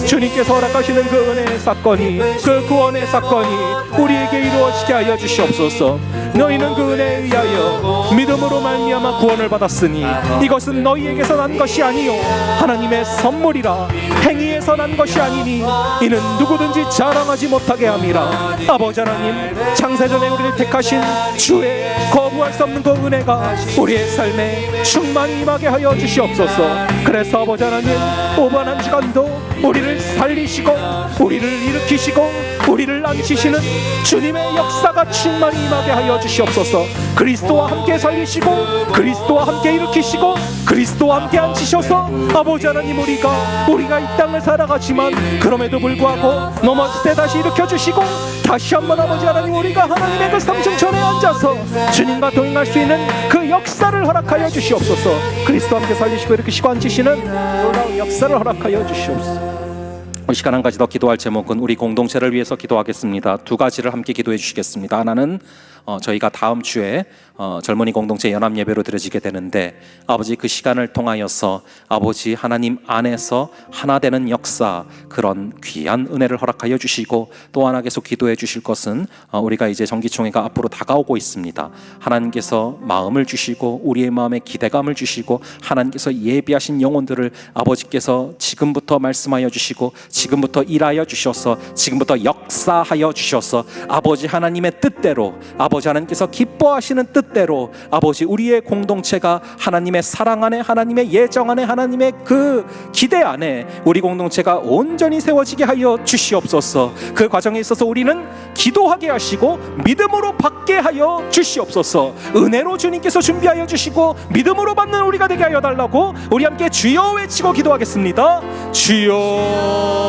주님께서 허락하시는 그 은혜의 사건이, 그 구원의 사건이 우리에게 이루어지게 하여 주시옵소서. 너희는 그 은혜에 의하여 믿음으로 말미암아 구원을 받았으니 이것은 너희에게서 난 것이 아니요 하나님의 선물이라. 행위에서 난 것이 아니니 이는 누구든지 자랑하지 못하게 함이라. 아버지 하나님, 창세전에 우리를 택하신 주의 거부할 수 없는 그 은혜가 우리의 삶에 충만히 임하게 하여 주시옵소서. 그래서 아버지 하나님, 오번 한 주간도 우리를 살리시고 우리를 일으키시고 우리를 앉히시는 주님의 역사가 충만히 임하게 하여 주시옵소서. 그리스도와 함께 살리시고 그리스도와 함께 일으키시고 그리스도와 함께 앉히셔서 아버지 하나님, 우리가 이 땅을 살아가지만 그럼에도 불구하고 넘어질 때 다시 일으켜주시고 다시 한번 아버지 하나님, 우리가 하나님의 그 삼층천에 앉아서 주님과 동행할 수 있는 그 역사를 허락하여 주시옵소서. 그리스도와 함께 살리시고 일으키시고 앉히시는 놀라운 역사를 허락하여 주시옵소서. 이 시간 한 가지 더 기도할 제목은 우리 공동체를 위해서 기도하겠습니다. 두 가지를 함께 기도해 주시겠습니다. 하나는 저희가 다음 주에 젊은이 공동체 연합 예배로 드려지게 되는데 아버지 그 시간을 통하여서 아버지 하나님 안에서 하나 되는 역사, 그런 귀한 은혜를 허락하여 주시고 또 하나 계속 기도해 주실 것은 우리가 이제 정기총회가 앞으로 다가오고 있습니다. 하나님께서 마음을 주시고 우리의 마음에 기대감을 주시고 하나님께서 예비하신 영혼들을 아버지께서 지금부터 말씀하여 주시고 지금부터 일하여 주셔서 지금부터 역사하여 주셔서 아버지 하나님의 뜻대로 아버지 하나님께서 기뻐하시는 뜻대로 아버지 우리의 공동체가 하나님의 사랑 안에 하나님의 예정 안에 하나님의 그 기대 안에 우리 공동체가 온전히 세워지게 하여 주시옵소서. 그 과정에 있어서 우리는 기도하게 하시고 믿음으로 받게 하여 주시옵소서. 은혜로 주님께서 준비하여 주시고 믿음으로 받는 우리가 되게 하여 달라고 우리 함께 주여 외치고 기도하겠습니다. 주여.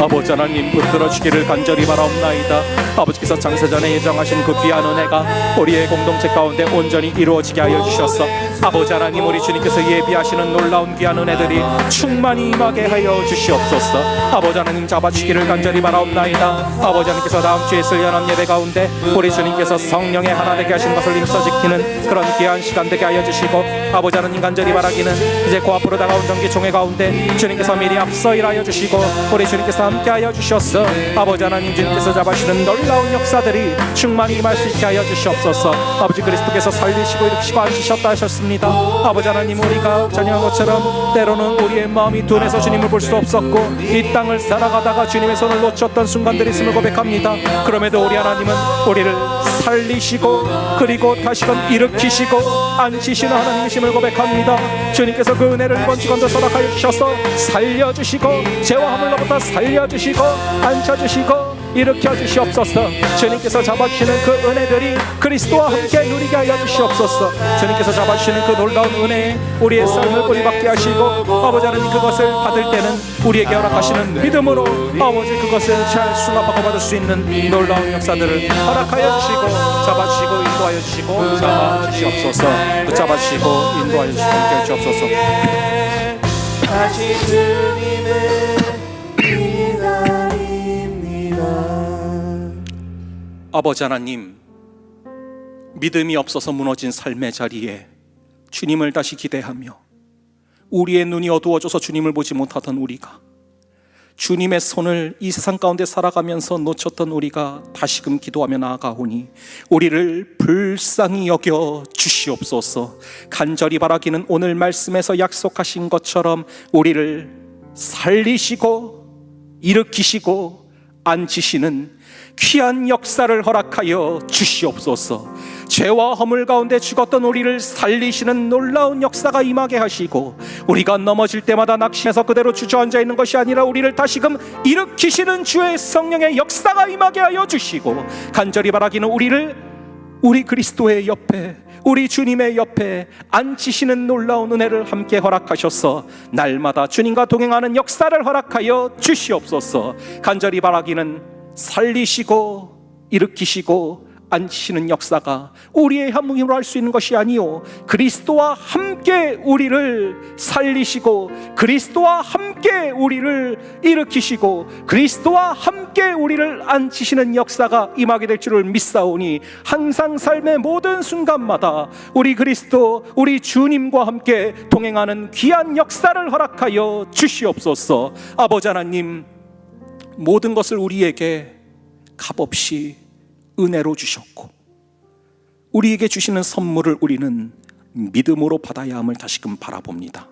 아버지 하나님, 붙들어 주기를 간절히 바라옵나이다. 아버지께서 창세전에 예정하신 그 귀한 은혜가 우리의 공동체 가운데 온전히 이루어지게 하여 주셔서 아버지 하나님, 우리 주님께서 예비하시는 놀라운 귀한 은혜들이 충만히 임하게 하여 주시옵소서. 아버지 하나님, 잡아주기를 간절히 바라옵나이다. 아버지 하나님께서 다음 주에 있을 연합 예배 가운데 우리 주님께서 성령의 하나 되게 하신 것을 힘써 지키는 그런 귀한 시간 되게 하여 주시고 아버지 하나님, 간절히 바라기는 이제 그 앞으로 다가온 정기총회 가운데 주님께서 미리 앞서 일하여 주시고 우리 주님께서 함께하여 주셔서 아버지 하나님, 주님께서 잡아주시는 놀라운 역사들이 충만히 임할 수 있게 하여 주시옵소서. 아버지 그리스도께서 살리시고 일으키시고 앉으셨다 하셨습니다. 아버지 하나님, 우리가 전혀 것처럼 때로는 우리의 마음이 둔해서 주님을 볼 수 없었고 이 땅을 살아가다가 주님의 손을 놓쳤던 순간들이 있음을 고백합니다. 그럼에도 우리 하나님은 우리를 살리시고 그리고 다시금 일으키시고 앉히시는 하나님이심을 고백합니다. 주님께서 그 은혜를 이번 주간도 허락하여 주셔서 살려주시고 죄와 허물로부터 살려주시고 앉혀주시고 일으켜 주시옵소서. 주님께서 잡아주시는 그 은혜들이 그리스도와 함께 누리게 하여 주시옵소서. 주님께서 잡아주시는 그 놀라운 은혜에 우리의 삶을 뿌리박게 하시고 아버지 하나님, 그것을 받을 때는 우리에게 허락하시는 믿음으로 아버지 그것을 잘 수납하고 받을 수 있는 놀라운 역사들을 허락하여 주시고 잡아주시고 인도하여 주시고 잡아주시옵소서. 붙잡아주시고 인도하여 주시고 함께 해주시옵소서. 다시 주님을 기다립니다. 아버지 하나님, 믿음이 없어서 무너진 삶의 자리에 주님을 다시 기대하며 우리의 눈이 어두워져서 주님을 보지 못하던 우리가 주님의 손을 이 세상 가운데 살아가면서 놓쳤던 우리가 다시금 기도하며 나아가오니 우리를 불쌍히 여겨 주시옵소서. 간절히 바라기는 오늘 말씀에서 약속하신 것처럼 우리를 살리시고 일으키시고 앉히시는 귀한 역사를 허락하여 주시옵소서. 죄와 허물 가운데 죽었던 우리를 살리시는 놀라운 역사가 임하게 하시고 우리가 넘어질 때마다 낙심해서 그대로 주저앉아 있는 것이 아니라 우리를 다시금 일으키시는 주의 성령의 역사가 임하게 하여 주시고 간절히 바라기는 우리 그리스도의 옆에 우리 주님의 옆에 앉히시는 놀라운 은혜를 함께 허락하셔서 날마다 주님과 동행하는 역사를 허락하여 주시옵소서. 간절히 바라기는 살리시고 일으키시고 앉히시는 역사가 우리의 힘으로 할 수 있는 것이 아니요 그리스도와 함께 우리를 살리시고 그리스도와 함께 우리를 일으키시고 그리스도와 함께 우리를 앉히시는 역사가 임하게 될 줄을 믿사오니 항상 삶의 모든 순간마다 우리 그리스도 우리 주님과 함께 동행하는 귀한 역사를 허락하여 주시옵소서. 아버지 하나님, 모든 것을 우리에게 값없이 은혜로 주셨고 우리에게 주시는 선물을 우리는 믿음으로 받아야 함을 다시금 바라봅니다.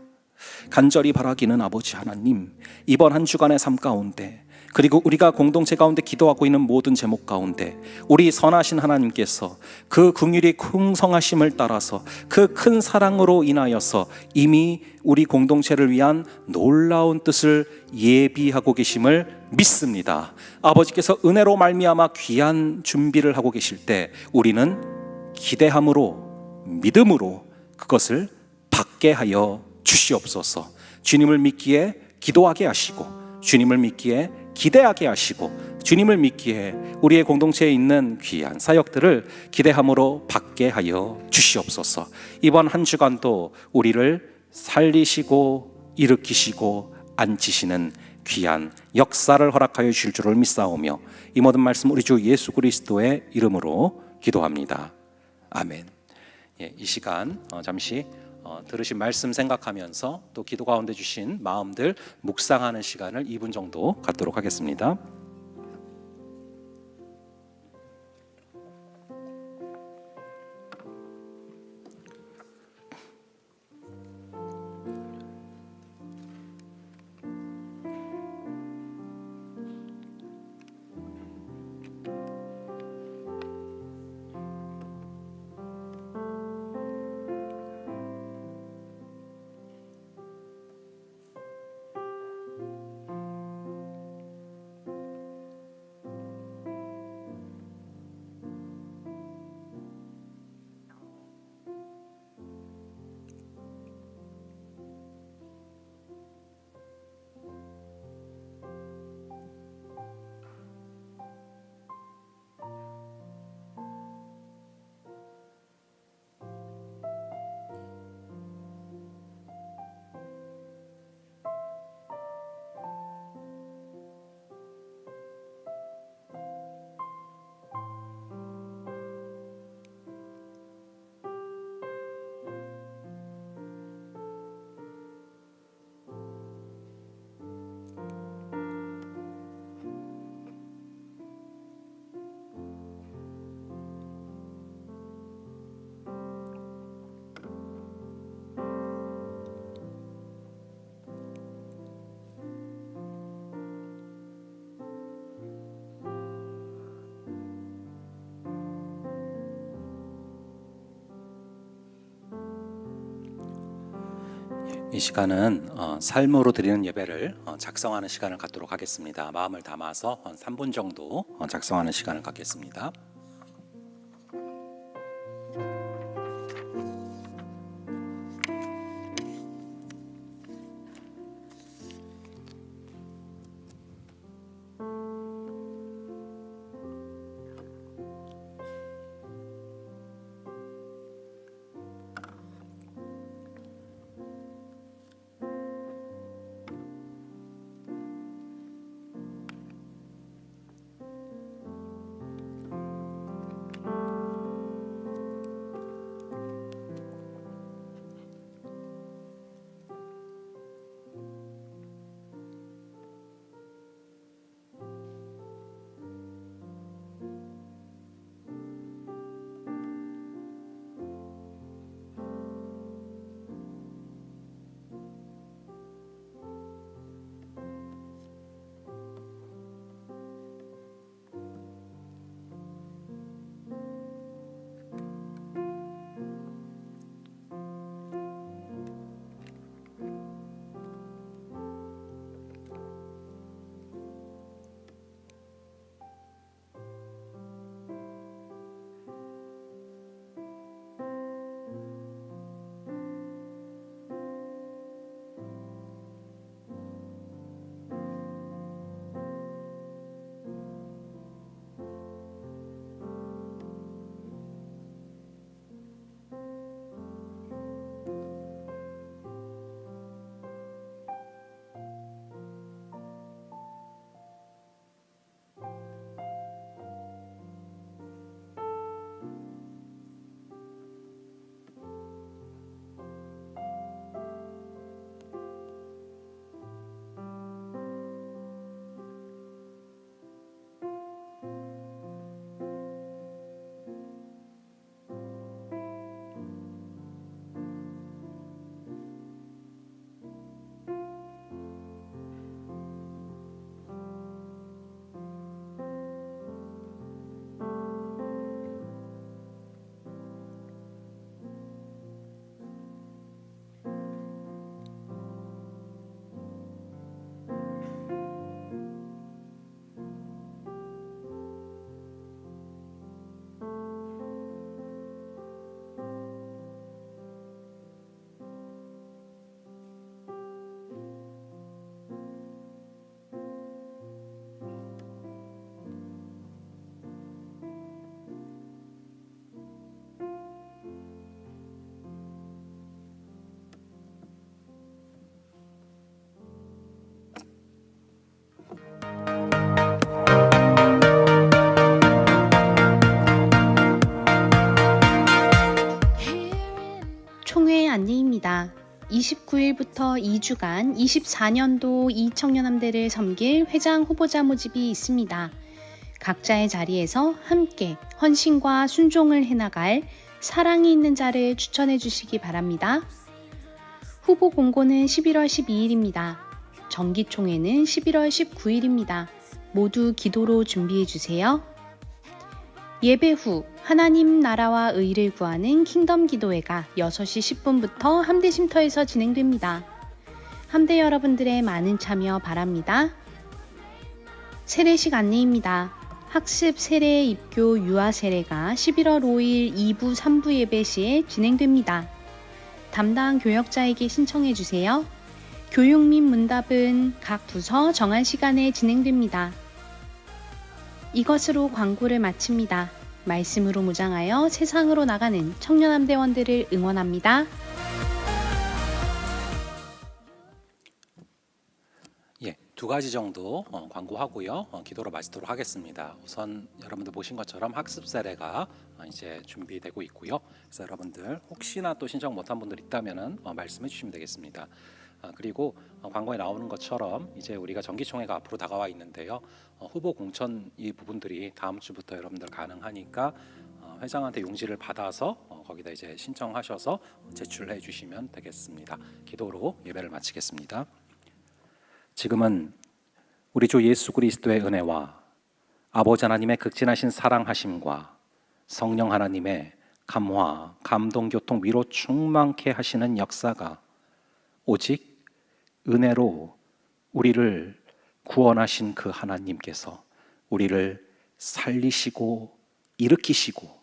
간절히 바라기는 아버지 하나님, 이번 한 주간의 삶 가운데 그리고 우리가 공동체 가운데 기도하고 있는 모든 제목 가운데 우리 선하신 하나님께서 그 긍휼이 풍성하심을 따라서 그 큰 사랑으로 인하여서 이미 우리 공동체를 위한 놀라운 뜻을 예비하고 계심을 믿습니다. 아버지께서 은혜로 말미암아 귀한 준비를 하고 계실 때 우리는 기대함으로 믿음으로 그것을 받게 하여 주시옵소서. 주님을 믿기에 기도하게 하시고 주님을 믿기에 기대하게 하시고 주님을 믿기에 우리의 공동체에 있는 귀한 사역들을 기대함으로 받게 하여 주시옵소서. 이번 한 주간도 우리를 살리시고 일으키시고 앉히시는 귀한 역사를 허락하여 주실 줄을 믿사오며 이 모든 말씀 우리 주 예수 그리스도의 이름으로 기도합니다. 아멘. 이 시간 잠시 들으신 말씀 생각하면서 또 기도 가운데 주신 마음들 묵상하는 시간을 2분 정도 갖도록 하겠습니다. 이 시간은 삶으로 드리는 예배를 작성하는 시간을 갖도록 하겠습니다. 마음을 담아서 한 3분 정도 작성하는 시간을 갖겠습니다. 29일부터 2주간 24년도 이청년함대를 섬길 회장 후보자 모집이 있습니다. 각자의 자리에서 함께 헌신과 순종을 해나갈 사랑이 있는 자를 추천해 주시기 바랍니다. 후보 공고는 11월 12일입니다. 정기총회는 11월 19일입니다. 모두 기도로 준비해 주세요. 예배 후 하나님 나라와 의를 구하는 킹덤 기도회가 6시 10분부터 함대쉼터에서 진행됩니다. 함대 여러분들의 많은 참여 바랍니다. 세례식 안내입니다. 학습 세례 입교 유아 세례가 11월 5일 2부 3부 예배 시에 진행됩니다. 담당 교역자에게 신청해 주세요. 교육 및 문답은 각 부서 정한 시간에 진행됩니다. 이것으로 광고를 마칩니다. 말씀으로 무장하여 세상으로 나가는 청년함대원들을 응원합니다. 예, 두 가지 정도 광고하고요. 기도로 마치도록 하겠습니다. 우선 여러분들 보신 것처럼 학습 세례가 이제 준비되고 있고요. 그래서 여러분들 혹시나 또 신청 못한 분들 있다면은 말씀해 주시면 되겠습니다. 그리고 광고에 나오는 것처럼 이제 우리가 정기총회가 앞으로 다가와 있는데요. 후보 공천 이 부분들이 다음 주부터 여러분들 가능하니까 회장한테 용지를 받아서 거기다 이제 신청하셔서 제출해 주시면 되겠습니다. 기도로 예배를 마치겠습니다. 지금은 우리 주 예수 그리스도의 은혜와 아버지 하나님의 극진하신 사랑하심과 성령 하나님의 감화, 감동, 교통, 위로 충만케 하시는 역사가 오직 은혜로 우리를 구원하신 그 하나님께서 우리를 살리시고 일으키시고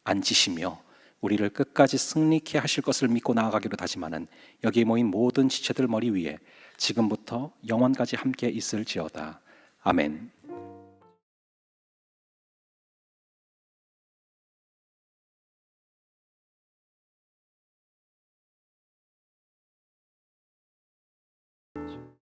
앉히시며 우리를 끝까지 승리케 하실 것을 믿고 나아가기로 다짐하는 여기에 모인 모든 지체들 머리 위에 지금부터 영원까지 함께 있을지어다. 아멘.